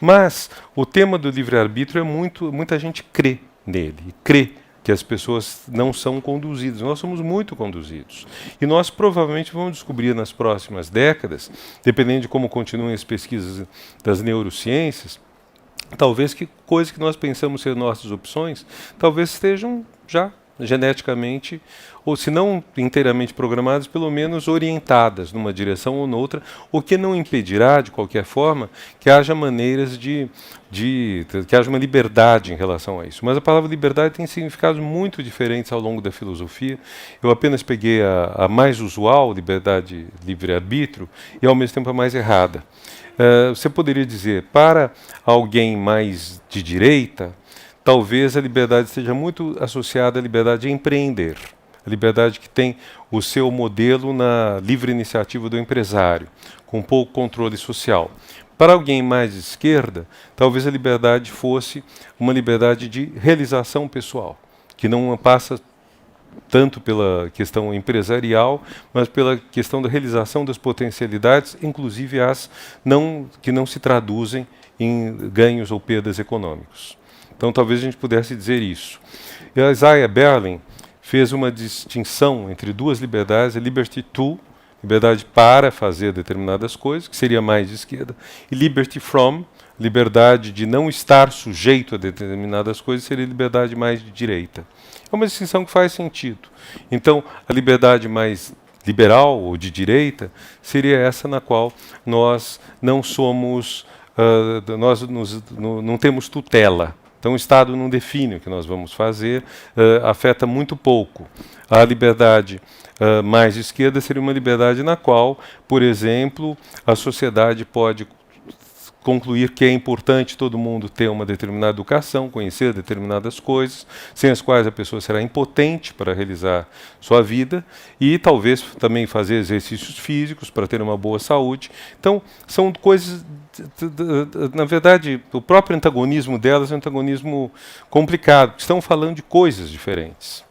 Mas o tema do livre-arbítrio muita gente crê nele, crê que as pessoas não são conduzidas. Nós somos muito conduzidos. E nós provavelmente vamos descobrir nas próximas décadas, dependendo de como continuem as pesquisas das neurociências, talvez que coisas que nós pensamos ser nossas opções, talvez estejam já geneticamente, ou se não inteiramente programadas, pelo menos orientadas numa direção ou noutra, o que não impedirá, de qualquer forma, que haja maneiras que haja uma liberdade em relação a isso. Mas a palavra liberdade tem significados muito diferentes ao longo da filosofia. Eu apenas peguei a mais usual, liberdade, livre-arbítrio, e ao mesmo tempo a mais errada. Você poderia dizer, para alguém mais de direita, talvez a liberdade esteja muito associada à liberdade de empreender, a liberdade que tem o seu modelo na livre iniciativa do empresário, com pouco controle social. Para alguém mais de esquerda, talvez a liberdade fosse uma liberdade de realização pessoal, que não passa tanto pela questão empresarial, mas pela questão da realização das potencialidades, inclusive as que não se traduzem em ganhos ou perdas econômicos. Então, talvez a gente pudesse dizer isso. E a Isaiah Berlin fez uma distinção entre duas liberdades, a liberty to, liberdade para fazer determinadas coisas, que seria mais de esquerda, e liberty from, liberdade de não estar sujeito a determinadas coisas, seria liberdade mais de direita. É uma distinção que faz sentido. Então, a liberdade mais liberal ou de direita seria essa na qual nós não somos, não temos tutela. Então, o Estado não define o que nós vamos fazer, afeta muito pouco. A liberdade mais de esquerda seria uma liberdade na qual, por exemplo, a sociedade pode concluir que é importante todo mundo ter uma determinada educação, conhecer determinadas coisas, sem as quais a pessoa será impotente para realizar sua vida, e talvez também fazer exercícios físicos para ter uma boa saúde. Então, são coisas, na verdade, o próprio antagonismo delas é um antagonismo complicado, estão falando de coisas diferentes.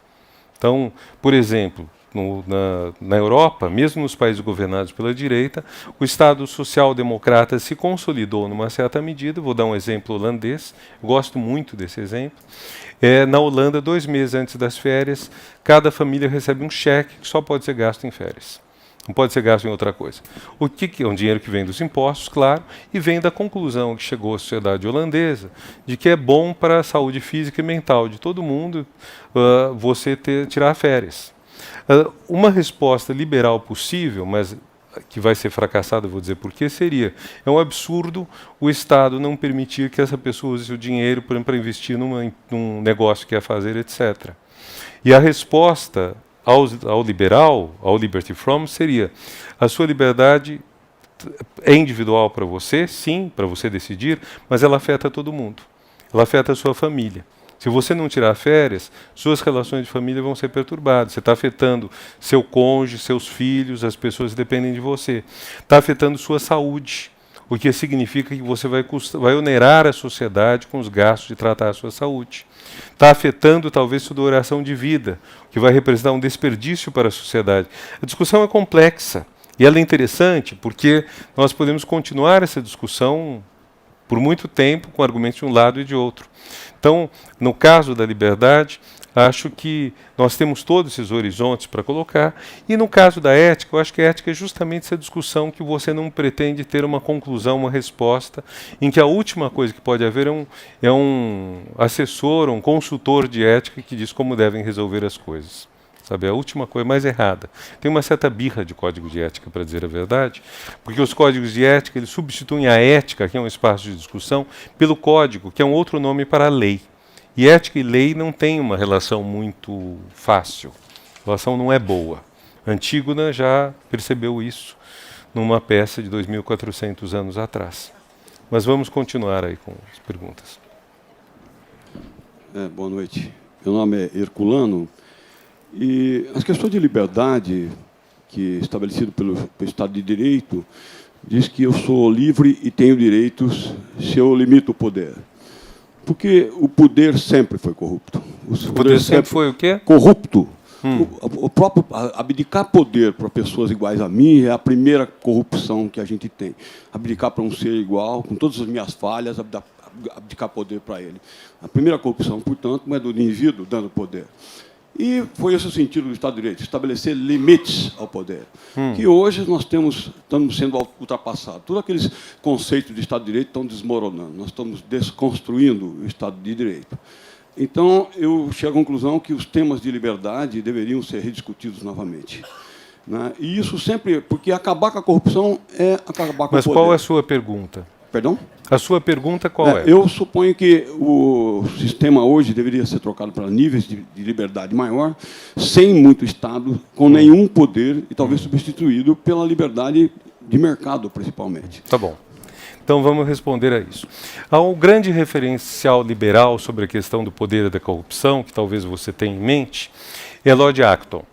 Então, por exemplo, na Europa, mesmo nos países governados pela direita, o Estado social-democrata se consolidou numa certa medida. Vou dar um exemplo holandês, gosto muito desse exemplo. Na Holanda, 2 meses antes das férias, cada família recebe um cheque que só pode ser gasto em férias. Não pode ser gasto em outra coisa. O que é um dinheiro que vem dos impostos, claro, e vem da conclusão que chegou a sociedade holandesa de que é bom para a saúde física e mental de todo mundo você tirar férias. Uma resposta liberal possível, mas que vai ser fracassada, vou dizer por quê, seria: é um absurdo o Estado não permitir que essa pessoa use o dinheiro para investir num negócio que quer fazer, etc. E a resposta ao liberal, ao liberty from, seria: a sua liberdade é individual para você, sim, para você decidir, mas ela afeta todo mundo. Ela afeta a sua família. Se você não tirar férias, suas relações de família vão ser perturbadas. Você está afetando seu cônjuge, seus filhos, as pessoas que dependem de você. Está afetando sua saúde, o que significa que você vai onerar a sociedade com os gastos de tratar a sua saúde. Está afetando talvez sua duração de vida, o que vai representar um desperdício para a sociedade. A discussão é complexa e ela é interessante porque nós podemos continuar essa discussão por muito tempo com argumentos de um lado e de outro. Então, no caso da liberdade, acho que nós temos todos esses horizontes para colocar. E no caso da ética, eu acho que a ética é justamente essa discussão que você não pretende ter uma conclusão, uma resposta, em que a última coisa que pode haver é um assessor, um consultor de ética que diz como devem resolver as coisas. Sabe, a última coisa, mais errada. Tem uma certa birra de código de ética, para dizer a verdade, porque os códigos de ética eles substituem a ética, que é um espaço de discussão, pelo código, que é um outro nome para a lei. E ética e lei não têm uma relação muito fácil. A relação não é boa. Antígona já percebeu isso numa peça de 2.400 anos atrás. Mas vamos continuar aí com as perguntas. Boa noite. Meu nome é Herculano. E as questões de liberdade, que é estabelecido pelo Estado de Direito, diz que eu sou livre e tenho direitos se eu limito o poder. Porque o poder sempre foi corrupto. O poder sempre foi o quê? Corrupto. O próprio abdicar poder para pessoas iguais a mim é a primeira corrupção que a gente tem. Abdicar para um ser igual, com todas as minhas falhas, abdicar poder para ele. A primeira corrupção, portanto, não é do indivíduo dando poder. E foi esse o sentido do Estado de Direito, estabelecer limites ao poder, que hoje nós estamos sendo ultrapassados. Todos aqueles conceitos de Estado de Direito estão desmoronando, nós estamos desconstruindo o Estado de Direito. Então, eu chego à conclusão que os temas de liberdade deveriam ser rediscutidos novamente. Né? E isso sempre, porque acabar com a corrupção é acabar com o poder. Mas qual é a sua pergunta? Perdão? A sua pergunta qual é? Eu suponho que o sistema hoje deveria ser trocado para níveis de liberdade maior, sem muito Estado, com nenhum poder, e talvez substituído pela liberdade de mercado, principalmente. Tá bom. Então vamos responder a isso. Há um grande referencial liberal sobre a questão do poder e da corrupção, que talvez você tenha em mente, é Lord Acton.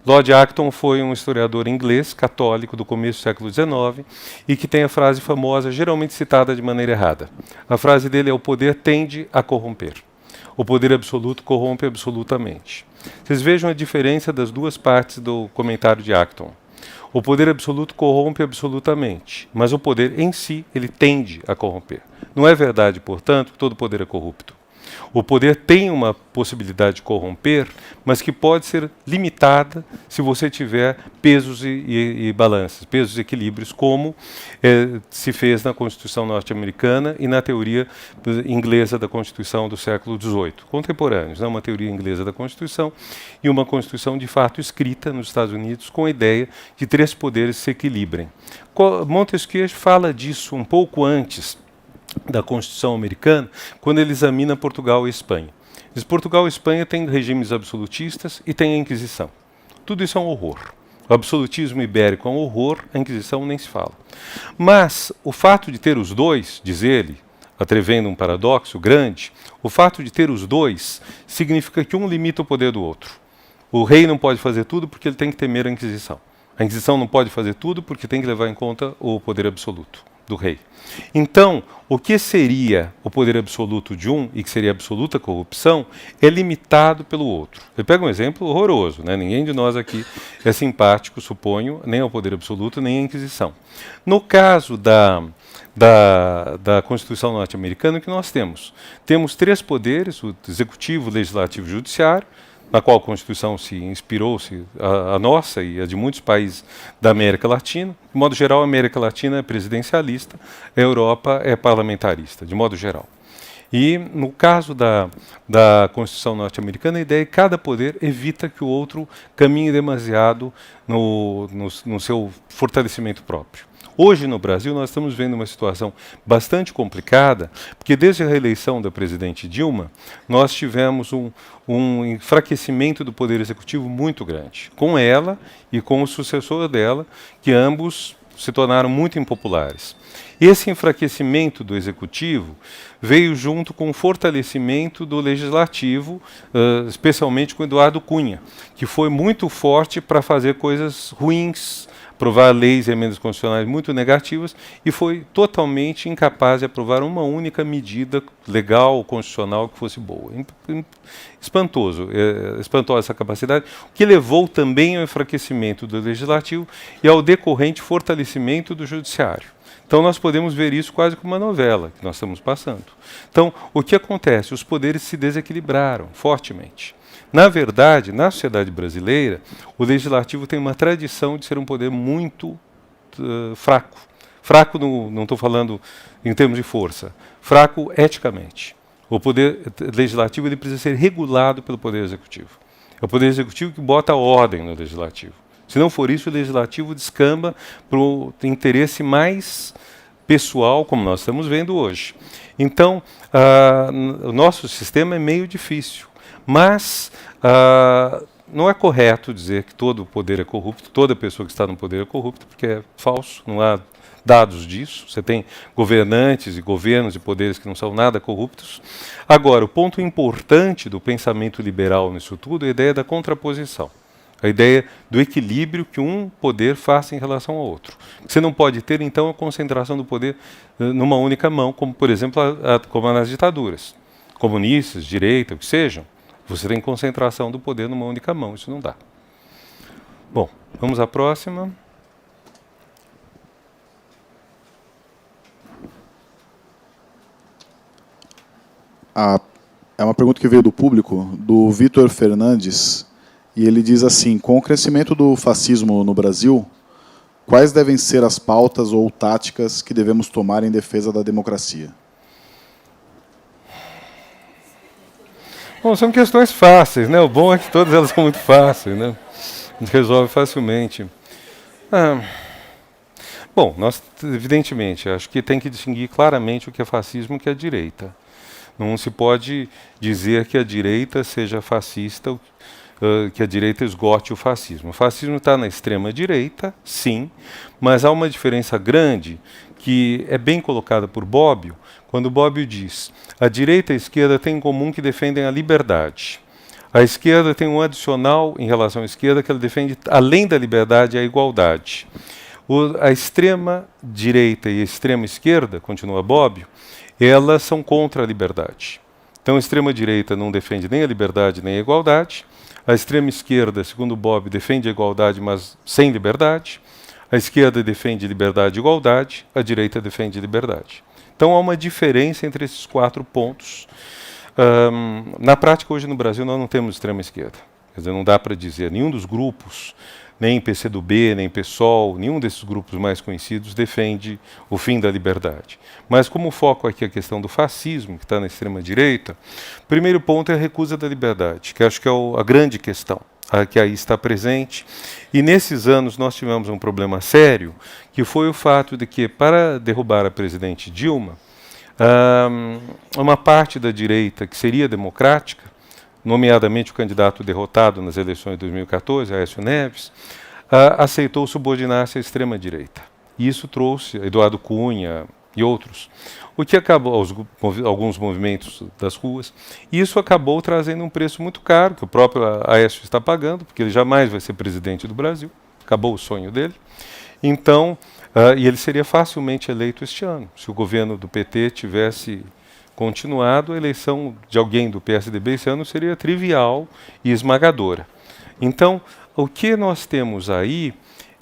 Lord Acton foi um historiador inglês, católico, do começo do século XIX, e que tem a frase famosa, geralmente citada de maneira errada. A frase dele é: o poder tende a corromper. O poder absoluto corrompe absolutamente. Vocês vejam a diferença das duas partes do comentário de Acton. O poder absoluto corrompe absolutamente, mas o poder em si, ele tende a corromper. Não é verdade, portanto, que todo poder é corrupto. O poder tem uma possibilidade de corromper, mas que pode ser limitada se você tiver pesos e balanças, pesos e equilíbrios, como se fez na Constituição norte-americana e na teoria inglesa da Constituição do século XVIII. Contemporâneos, uma teoria inglesa da Constituição e uma Constituição de fato escrita nos Estados Unidos com a ideia de 3 poderes se equilibrem. Montesquieu fala disso um pouco antes da Constituição americana, quando ele examina Portugal e Espanha. Diz: Portugal e Espanha têm regimes absolutistas e têm a Inquisição. Tudo isso é um horror. O absolutismo ibérico é um horror, a Inquisição nem se fala. Mas o fato de ter os dois, diz ele, atrevendo um paradoxo grande, o fato de ter os dois significa que um limita o poder do outro. O rei não pode fazer tudo porque ele tem que temer a Inquisição. A Inquisição não pode fazer tudo porque tem que levar em conta o poder absoluto do rei. Então, o que seria o poder absoluto de um e que seria absoluta corrupção é limitado pelo outro. Eu pego um exemplo horroroso, né? Ninguém de nós aqui é simpático, suponho, nem ao poder absoluto, nem à Inquisição. No caso da Constituição norte-americana, o que nós temos? Temos 3 poderes, o executivo, legislativo e judiciário, na qual a Constituição se inspirou-se, a nossa e a de muitos países da América Latina. De modo geral, a América Latina é presidencialista, a Europa é parlamentarista, de modo geral. E, no caso da Constituição norte-americana, a ideia é que cada poder evita que o outro caminhe demasiado no seu fortalecimento próprio. Hoje, no Brasil, nós estamos vendo uma situação bastante complicada, porque desde a reeleição da presidente Dilma, nós tivemos um enfraquecimento do poder executivo muito grande, com ela e com o sucessor dela, que ambos se tornaram muito impopulares. Esse enfraquecimento do executivo veio junto com o fortalecimento do legislativo, especialmente com Eduardo Cunha, que foi muito forte para fazer coisas ruins, aprovar leis e emendas constitucionais muito negativas, e foi totalmente incapaz de aprovar uma única medida legal ou constitucional que fosse boa. Espantoso, espantosa essa capacidade, o que levou também ao enfraquecimento do legislativo e ao decorrente fortalecimento do judiciário. Então nós podemos ver isso quase como uma novela que nós estamos passando. Então, o que acontece? Os poderes se desequilibraram fortemente. Na verdade, na sociedade brasileira, o legislativo tem uma tradição de ser um poder muito fraco. Fraco, não estou falando em termos de força, fraco eticamente. O poder legislativo ele precisa ser regulado pelo poder executivo. É o poder executivo que bota ordem no legislativo. Se não for isso, o legislativo descamba para o interesse mais pessoal, como nós estamos vendo hoje. Então, o nosso sistema é meio difícil. Mas não é correto dizer que todo poder é corrupto, toda pessoa que está no poder é corrupta, porque é falso, não há dados disso. Você tem governantes e governos e poderes que não são nada corruptos. Agora, o ponto importante do pensamento liberal nisso tudo é a ideia da contraposição. A ideia do equilíbrio que um poder faça em relação ao outro. Você não pode ter, então, a concentração do poder numa única mão, como, por exemplo, como nas ditaduras. Comunistas, direita, o que sejam. Você tem concentração do poder numa única mão, isso não dá. Bom, vamos à próxima. É uma pergunta que veio do público, do Vitor Fernandes, e ele diz assim: com o crescimento do fascismo no Brasil, quais devem ser as pautas ou táticas que devemos tomar em defesa da democracia? Bom, são questões fáceis, né? O bom é que todas elas são muito fáceis, né? A gente resolve facilmente. Bom, nós, evidentemente, acho que tem que distinguir claramente o que é fascismo e o que é direita. Não se pode dizer que a direita seja fascista, que a direita esgote o fascismo. O fascismo está na extrema-direita, sim, mas há uma diferença grande que é bem colocada por Bobbio, quando Bobbio diz: a direita e a esquerda têm em comum que defendem a liberdade. A esquerda tem um adicional em relação à esquerda, que ela defende, além da liberdade, a igualdade. A extrema-direita e a extrema-esquerda, continua Bobbio, elas são contra a liberdade. Então, a extrema-direita não defende nem a liberdade nem a igualdade. A extrema-esquerda, segundo Bobbio, defende a igualdade, mas sem liberdade. A esquerda defende liberdade e igualdade, a direita defende liberdade. Então, há uma diferença entre esses 4 pontos. Na prática, hoje no Brasil, nós não temos extrema-esquerda. Quer dizer, não dá para dizer, nenhum dos grupos, nem PCdoB, nem PSOL, nenhum desses grupos mais conhecidos defende o fim da liberdade. Mas como o foco aqui é a questão do fascismo, que está na extrema-direita, o primeiro ponto é a recusa da liberdade, que acho que é a grande questão, que aí está presente. E nesses anos nós tivemos um problema sério, que foi o fato de que, para derrubar a presidente Dilma, uma parte da direita que seria democrática, nomeadamente o candidato derrotado nas eleições de 2014, Aécio Neves, aceitou subordinar-se à extrema-direita. E isso trouxe Eduardo Cunha e outros, o que acabou, alguns movimentos das ruas, e isso acabou trazendo um preço muito caro, que o próprio Aécio está pagando, porque ele jamais vai ser presidente do Brasil, acabou o sonho dele. Então, e ele seria facilmente eleito este ano, se o governo do PT tivesse continuado, a eleição de alguém do PSDB esse ano seria trivial e esmagadora. Então, o que nós temos aí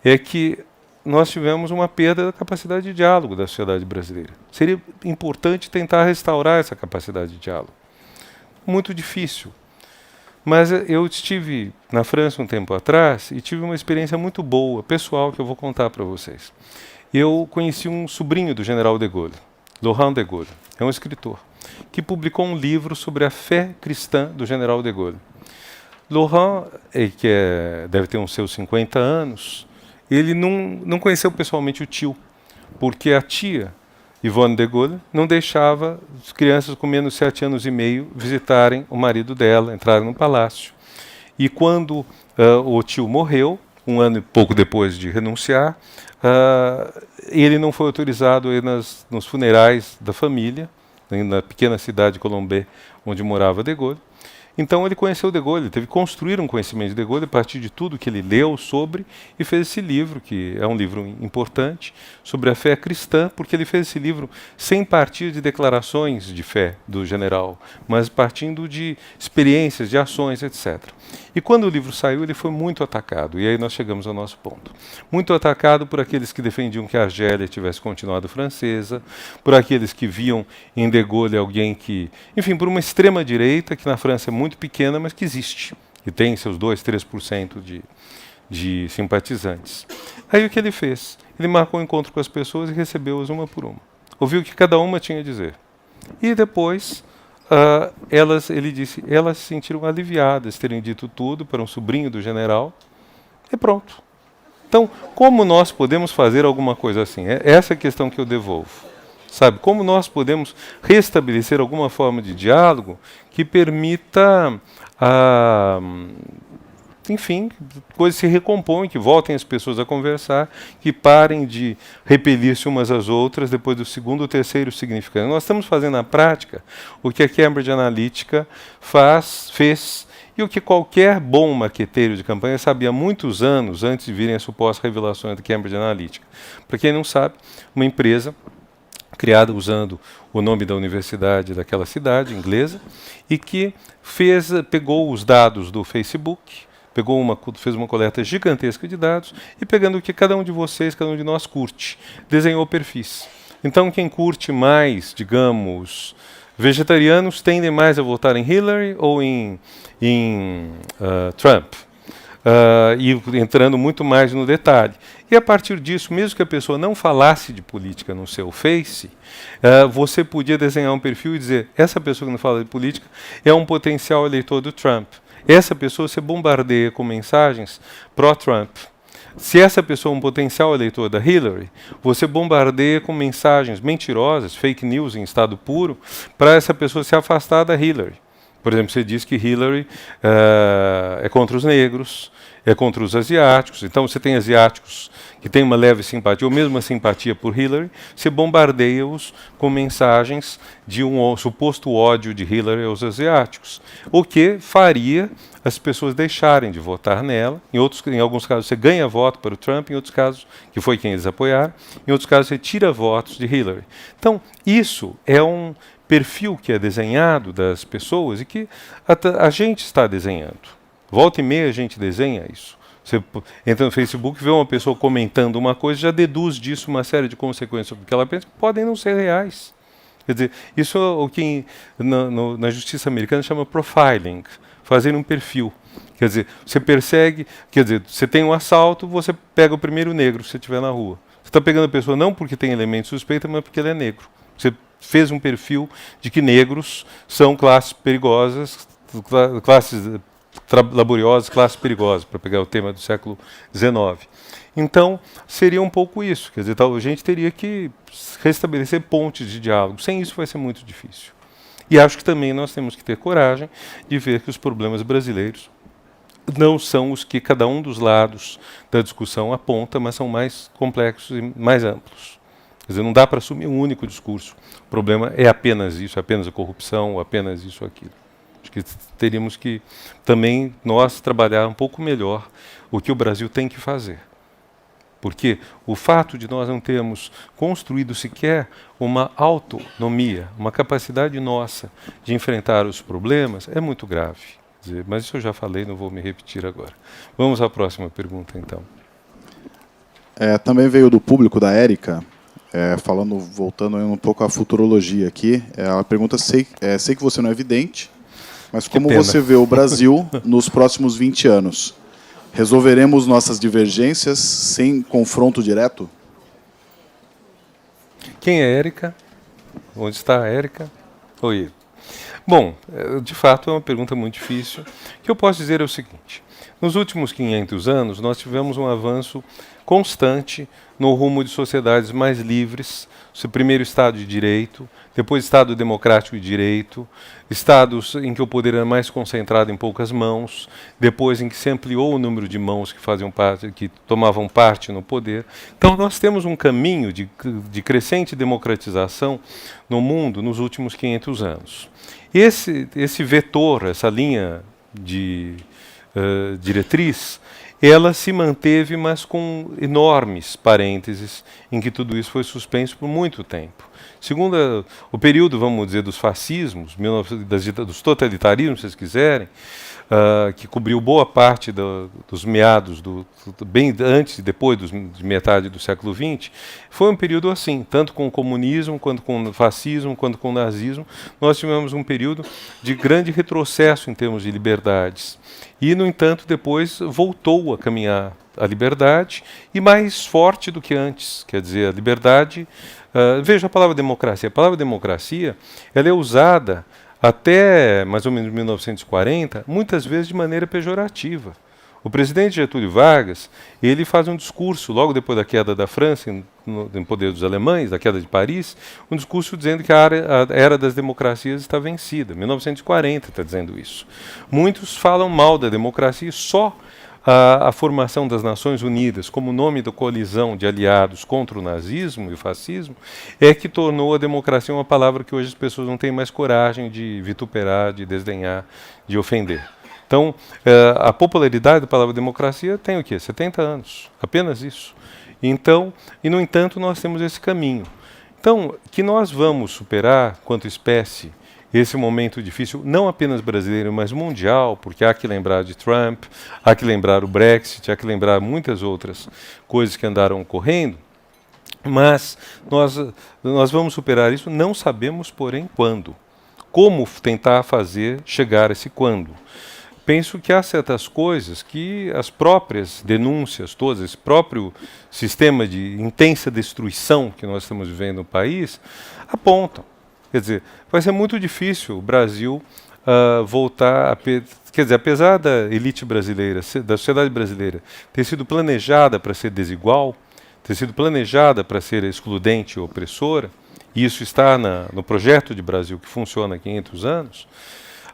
é que nós tivemos uma perda da capacidade de diálogo da sociedade brasileira. Seria importante tentar restaurar essa capacidade de diálogo. Muito difícil. Mas eu estive na França um tempo atrás e tive uma experiência muito boa, pessoal, que eu vou contar para vocês. Eu conheci um sobrinho do general de Gaulle, Laurent de Gaulle, é um escritor, que publicou um livro sobre a fé cristã do general de Gaulle. Laurent, que deve ter uns seus 50 anos, ele não conheceu pessoalmente o tio, porque a tia, Yvonne de Gaulle, não deixava as crianças com menos de 7 anos e meio visitarem o marido dela, entrarem no palácio. E quando o tio morreu, um ano e pouco depois de renunciar, ele não foi autorizado a ir nos funerais da família, na pequena cidade de Colombey, onde morava de Gaulle. Então ele conheceu de Gaulle, ele teve que construir um conhecimento de de Gaulle a partir de tudo que ele leu sobre e fez esse livro, que é um livro importante, sobre a fé cristã, porque ele fez esse livro sem partir de declarações de fé do general, mas partindo de experiências, de ações, etc. E quando o livro saiu, ele foi muito atacado, e aí nós chegamos ao nosso ponto. Muito atacado por aqueles que defendiam que a Argélia tivesse continuado francesa, por aqueles que viam em de Gaulle alguém que, enfim, por uma extrema-direita, que na França é muito pequena, mas que existe, e tem seus 2, 3% de simpatizantes. Aí o que ele fez? Ele marcou um encontro com as pessoas e recebeu-as uma por uma. Ouviu o que cada uma tinha a dizer. E depois, ele disse, elas se sentiram aliviadas terem dito tudo para um sobrinho do general, e pronto. Então, como nós podemos fazer alguma coisa assim? É essa a questão que eu devolvo. Sabe, como nós podemos restabelecer alguma forma de diálogo que permita, enfim, coisas se recompõem, que voltem as pessoas a conversar, que parem de repelir-se umas às outras depois do segundo ou terceiro significante. Nós estamos fazendo na prática o que a Cambridge Analytica fez, e o que qualquer bom marqueteiro de campanha sabia há muitos anos antes de virem as supostas revelações da Cambridge Analytica. Para quem não sabe, uma empresa criada usando o nome da universidade daquela cidade inglesa, e que pegou os dados do Facebook, fez uma coleta gigantesca de dados, e pegando o que cada um de vocês, cada um de nós curte, desenhou perfis. Então, quem curte mais, digamos, vegetarianos, tendem mais a votar em Hillary ou em Trump. E entrando muito mais no detalhe. E a partir disso, mesmo que a pessoa não falasse de política no seu Face, você podia desenhar um perfil e dizer, essa pessoa que não fala de política é um potencial eleitor do Trump. Essa pessoa você bombardeia com mensagens pró-Trump. Se essa pessoa é um potencial eleitor da Hillary, você bombardeia com mensagens mentirosas, fake news em estado puro, para essa pessoa se afastar da Hillary. Por exemplo, você diz que Hillary é contra os negros, é contra os asiáticos. Então você tem asiáticos que têm uma leve simpatia, ou mesmo uma simpatia por Hillary, você bombardeia-os com mensagens de um suposto ódio de Hillary aos asiáticos, o que faria as pessoas deixarem de votar nela. Em alguns casos você ganha voto para o Trump, em outros casos, que foi quem eles apoiaram, em outros casos você tira votos de Hillary. Então isso é um perfil que é desenhado das pessoas e que a gente está desenhando. Volta e meia a gente desenha isso. Você entra no Facebook, vê uma pessoa comentando uma coisa, já deduz disso uma série de consequências sobre o que ela pensa, que podem não ser reais. Quer dizer, isso é o que na justiça americana chama profiling, fazer um perfil. Quer dizer, você persegue, quer dizer, você tem um assalto, você pega o primeiro negro que você estiver na rua. Você está pegando a pessoa não porque tem elemento suspeito, mas porque ele é negro. Você fez um perfil de que negros são classes perigosas, classes laboriosas, classes perigosas, para pegar o tema do século XIX. Então, seria um pouco isso. Quer dizer, a gente teria que restabelecer pontes de diálogo. Sem isso vai ser muito difícil. E acho que também nós temos que ter coragem de ver que os problemas brasileiros não são os que cada um dos lados da discussão aponta, mas são mais complexos e mais amplos. Quer dizer, não dá para assumir um único discurso. O problema é apenas isso, é apenas a corrupção, ou apenas isso ou aquilo. Acho que teríamos que também nós trabalhar um pouco melhor o que o Brasil tem que fazer. Porque o fato de nós não termos construído sequer uma autonomia, uma capacidade nossa de enfrentar os problemas, é muito grave. Quer dizer, mas isso eu já falei, não vou me repetir agora. Vamos à próxima pergunta, então. Também veio do público da Érica, voltando um pouco à futurologia aqui. A pergunta, sei que você não é vidente, mas como você vê o Brasil nos próximos 20 anos? Resolveremos nossas divergências sem confronto direto? Quem é Érica? Onde está a Érica? Oi. Bom, de fato é uma pergunta muito difícil. O que eu posso dizer é o seguinte. Nos últimos 500 anos, nós tivemos um avanço constante no rumo de sociedades mais livres, o primeiro Estado de Direito, depois Estado Democrático de Direito, estados em que o poder era mais concentrado em poucas mãos, depois em que se ampliou o número de mãos que faziam parte, que tomavam parte no poder. Então nós temos um caminho de crescente democratização no mundo nos últimos 500 anos. Esse vetor, essa linha de diretriz, ela se manteve, mas com enormes parênteses, em que tudo isso foi suspenso por muito tempo. Segundo o período, vamos dizer, dos fascismos, dos totalitarismos, se vocês quiserem, que cobriu boa parte dos meados, bem antes e depois de metade do século XX, foi um período assim, tanto com o comunismo, quanto com o fascismo, quanto com o nazismo. Nós tivemos um período de grande retrocesso em termos de liberdades. E, no entanto, depois voltou a caminhar a liberdade, e mais forte do que antes. Quer dizer, a liberdade... veja a palavra democracia. A palavra democracia ela é usada até mais ou menos 1940, muitas vezes de maneira pejorativa. O presidente Getúlio Vargas, ele faz um discurso, logo depois da queda da França, no poder dos alemães, da queda de Paris, um discurso dizendo que a era das democracias está vencida. 1940 está dizendo isso. Muitos falam mal da democracia, só a formação das Nações Unidas como nome da coalizão de aliados contra o nazismo e o fascismo é que tornou a democracia uma palavra que hoje as pessoas não têm mais coragem de vituperar, de desdenhar, de ofender. Então, a popularidade da palavra democracia tem o quê? 70 anos, apenas isso. Então, e no entanto, nós temos esse caminho. Então, que nós vamos superar, quanto espécie, esse momento difícil, não apenas brasileiro, mas mundial, porque há que lembrar de Trump, há que lembrar o Brexit, há que lembrar muitas outras coisas que andaram ocorrendo, mas nós vamos superar isso, não sabemos, porém, quando. Como tentar fazer chegar a esse quando? Penso que há certas coisas que as próprias denúncias todas, esse próprio sistema de intensa destruição que nós estamos vivendo no país, apontam. Quer dizer, vai ser muito difícil o Brasil voltar a... Quer dizer, apesar da elite brasileira, da sociedade brasileira, ter sido planejada para ser desigual, ter sido planejada para ser excludente e opressora, e isso está no projeto de Brasil que funciona há 500 anos,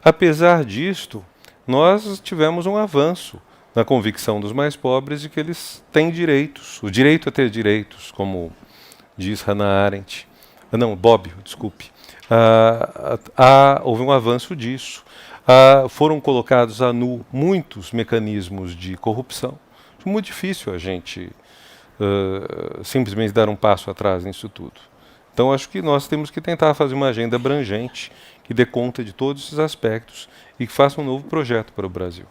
Apesar disto, nós tivemos um avanço na convicção dos mais pobres de que eles têm direitos, o direito a ter direitos, como diz Hannah Arendt. Bobbio, desculpe. Houve um avanço disso. Foram colocados a nu muitos mecanismos de corrupção. É muito difícil a gente simplesmente dar um passo atrás nisso tudo. Então, acho que nós temos que tentar fazer uma agenda abrangente que dê conta de todos esses aspectos e que faça um novo projeto para o Brasil.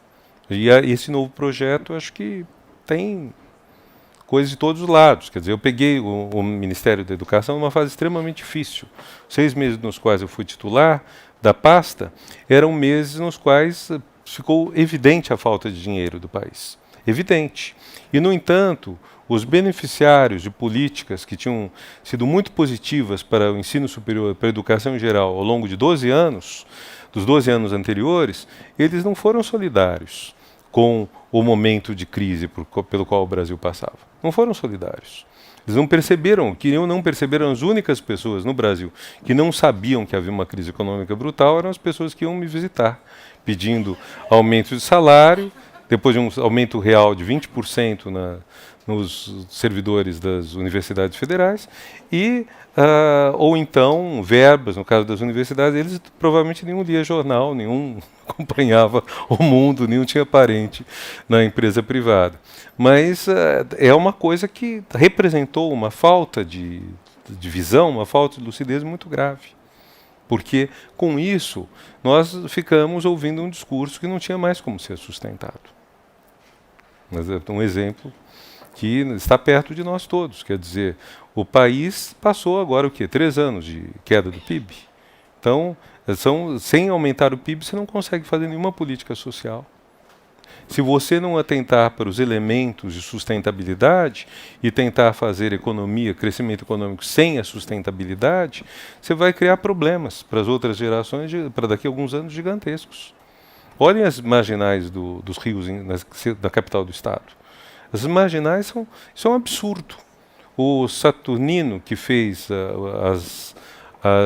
E esse novo projeto, acho que tem coisas de todos os lados. Quer dizer, eu peguei o Ministério da Educação numa fase extremamente difícil. 6 meses nos quais eu fui titular da pasta eram meses nos quais ficou evidente a falta de dinheiro do país. Evidente. E, no entanto, os beneficiários de políticas que tinham sido muito positivas para o ensino superior, para a educação em geral, ao longo de 12 anos, dos 12 anos anteriores, eles não foram solidários com o momento de crise pelo qual o Brasil passava. Não foram solidários. Eles não perceberam, não perceberam as únicas pessoas no Brasil que não sabiam que havia uma crise econômica brutal, eram as pessoas que iam me visitar, pedindo aumento de salário, depois de um aumento real de 20% nos servidores das universidades federais, ou então verbas, no caso das universidades, eles provavelmente nenhum lia jornal, nenhum acompanhava o mundo, nenhum tinha parente na empresa privada. Mas é uma coisa que representou uma falta de visão, uma falta de lucidez muito grave. Porque, com isso, nós ficamos ouvindo um discurso que não tinha mais como ser sustentado. Mas é um exemplo que está perto de nós todos. Quer dizer, o país passou agora o quê? 3 anos de queda do PIB. Então, sem aumentar o PIB, você não consegue fazer nenhuma política social. Se você não atentar para os elementos de sustentabilidade e tentar fazer economia, crescimento econômico sem a sustentabilidade, você vai criar problemas para as outras gerações, para daqui a alguns anos gigantescos. Olhem as marginais dos rios na capital do estado. As marginais isso é um absurdo. O Saturnino, que fez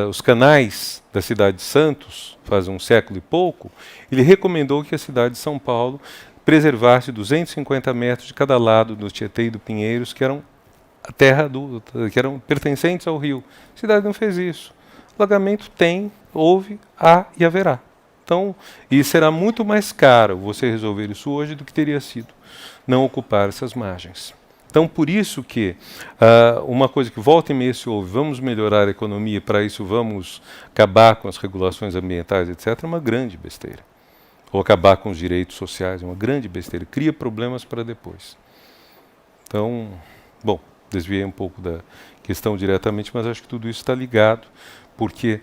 os canais da cidade de Santos, faz um século e pouco, ele recomendou que a cidade de São Paulo preservasse 250 metros de cada lado do Tietê e do Pinheiros, que eram a terra que eram pertencentes ao rio. A cidade não fez isso. Alagamento houve, há e haverá. Então, e será muito mais caro você resolver isso hoje do que teria sido não ocupar essas margens. Então, por isso que uma coisa que volta e meia se ouve, vamos melhorar a economia, para isso vamos acabar com as regulações ambientais, etc., é uma grande besteira. Ou acabar com os direitos sociais, é uma grande besteira. Cria problemas para depois. Então, bom, desviei um pouco da questão diretamente, mas acho que tudo isso está ligado, porque,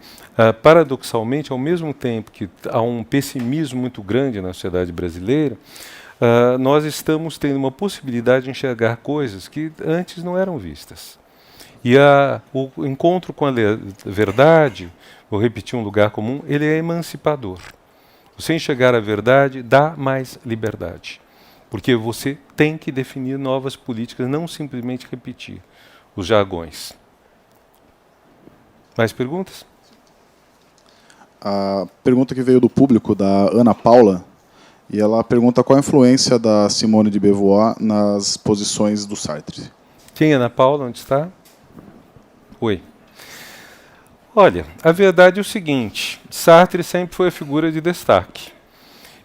paradoxalmente, ao mesmo tempo que há um pessimismo muito grande na sociedade brasileira, nós estamos tendo uma possibilidade de enxergar coisas que antes não eram vistas. E o encontro com a verdade, vou repetir um lugar comum, ele é emancipador. Você enxergar a verdade dá mais liberdade. Porque você tem que definir novas políticas, não simplesmente repetir os jargões. Mais perguntas? A pergunta que veio do público, da Ana Paula, e ela pergunta qual a influência da Simone de Beauvoir nas posições do Sartre. Quem é Ana Paula? Onde está? Oi. Olha, a verdade é o seguinte, Sartre sempre foi a figura de destaque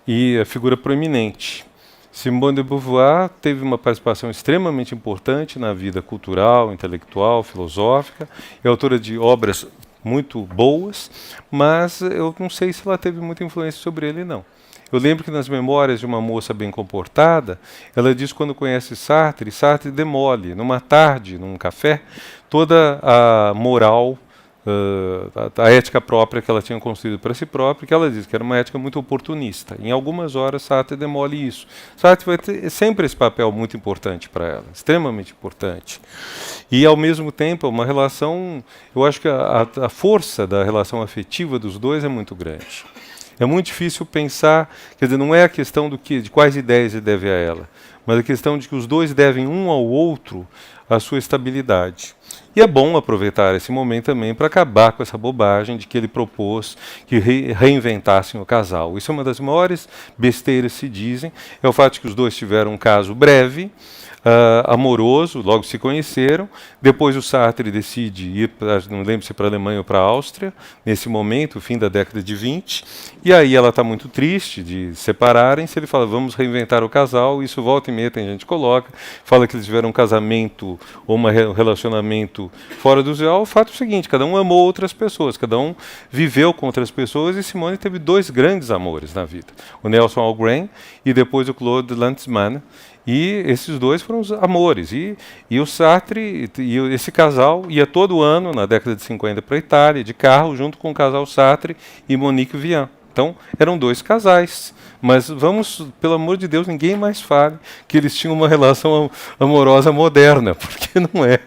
e a figura proeminente. Simone de Beauvoir teve uma participação extremamente importante na vida cultural, intelectual, filosófica, é autora de obras muito boas, mas eu não sei se ela teve muita influência sobre ele, não. Eu lembro que nas Memórias de uma Moça Bem Comportada, ela diz que quando conhece Sartre, Sartre demole, numa tarde, num café, toda a moral, a ética própria que ela tinha construído para si própria, que ela diz que era uma ética muito oportunista. Em algumas horas, Sartre demole isso. Sartre vai ter sempre esse papel muito importante para ela, extremamente importante. E, ao mesmo tempo, uma relação, eu acho que a força da relação afetiva dos dois é muito grande. É muito difícil pensar, quer dizer, não é a questão de quais ideias ele deve a ela, mas a questão de que os dois devem um ao outro a sua estabilidade. E é bom aproveitar esse momento também para acabar com essa bobagem de que ele propôs que reinventassem o casal. Isso é uma das maiores besteiras que se dizem, é o fato de que os dois tiveram um caso breve, amoroso, logo se conheceram. Depois o Sartre decide ir, não lembro se para a Alemanha ou para a Áustria, nesse momento, fim da década de 20, e aí ela está muito triste de separarem-se. Ele fala, vamos reinventar o casal. Isso volta e meia tem gente que coloca, fala que eles tiveram um casamento ou um relacionamento fora do usual. O fato é o seguinte, cada um amou outras pessoas, cada um viveu com outras pessoas, e Simone teve dois grandes amores na vida, o Nelson Algren e depois o Claude Lanzmann. E esses dois foram os amores. E o Sartre, e esse casal ia todo ano, na década de 50, para a Itália, de carro, junto com o casal Sartre e Monique Vian. Então, eram dois casais. Mas vamos, pelo amor de Deus, ninguém mais fale que eles tinham uma relação amorosa moderna, porque não é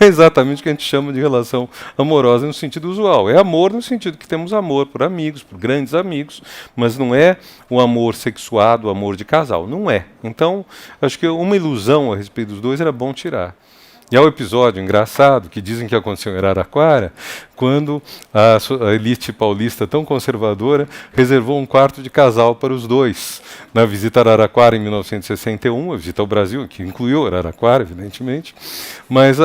exatamente o que a gente chama de relação amorosa no sentido usual. É amor no sentido que temos amor por amigos, por grandes amigos, mas não é o amor sexuado, o amor de casal. Não é. Então, acho que uma ilusão a respeito dos dois era bom tirar. E há um episódio engraçado que dizem que aconteceu em Araraquara, quando a elite paulista tão conservadora reservou um quarto de casal para os dois. Na visita a Araraquara em 1961, a visita ao Brasil, que incluiu Araraquara, evidentemente, mas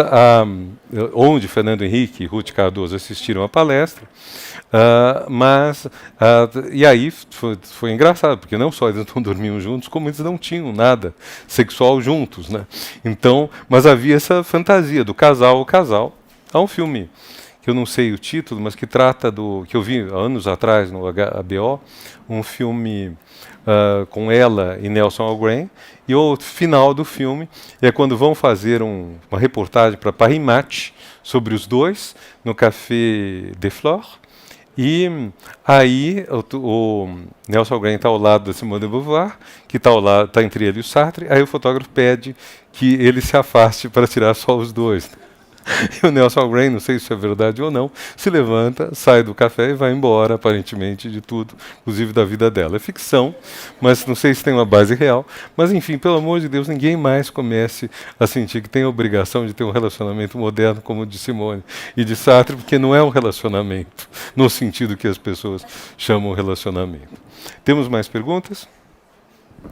onde Fernando Henrique e Ruth Cardoso assistiram à palestra. E aí foi engraçado, porque não só eles não dormiam juntos, como eles não tinham nada sexual juntos, né? Então, mas havia essa fantasia do casal ao casal. Há um filme que eu não sei o título, mas que trata que eu vi há anos atrás no HBO, um filme com ela e Nelson Algren, e o final do filme é quando vão fazer uma reportagem para Paris Match sobre os dois no Café de Flore. E aí o Nelson Algren está ao lado da Simone de Beauvoir, que está entre ele e o Sartre. Aí o fotógrafo pede que ele se afaste para tirar só os dois. E o Nelson Algren, não sei se isso é verdade ou não, se levanta, sai do café e vai embora, aparentemente, de tudo, inclusive da vida dela. É ficção, mas não sei se tem uma base real. Mas, enfim, pelo amor de Deus, ninguém mais comece a sentir que tem a obrigação de ter um relacionamento moderno como o de Simone e de Sartre, porque não é um relacionamento, no sentido que as pessoas chamam relacionamento. Temos mais perguntas?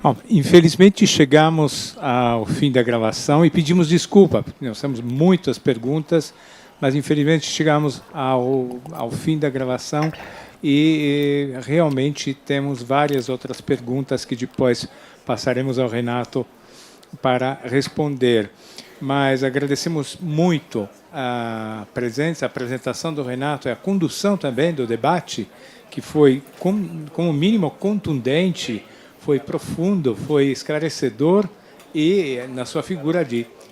Bom, infelizmente chegamos ao fim da gravação e pedimos desculpa, porque nós temos muitas perguntas, mas infelizmente chegamos ao fim da gravação e realmente temos várias outras perguntas que depois passaremos ao Renato para responder. Mas agradecemos muito a presença, a apresentação do Renato e a condução também do debate, que foi, como mínimo, contundente, foi profundo, foi esclarecedor e na sua figura de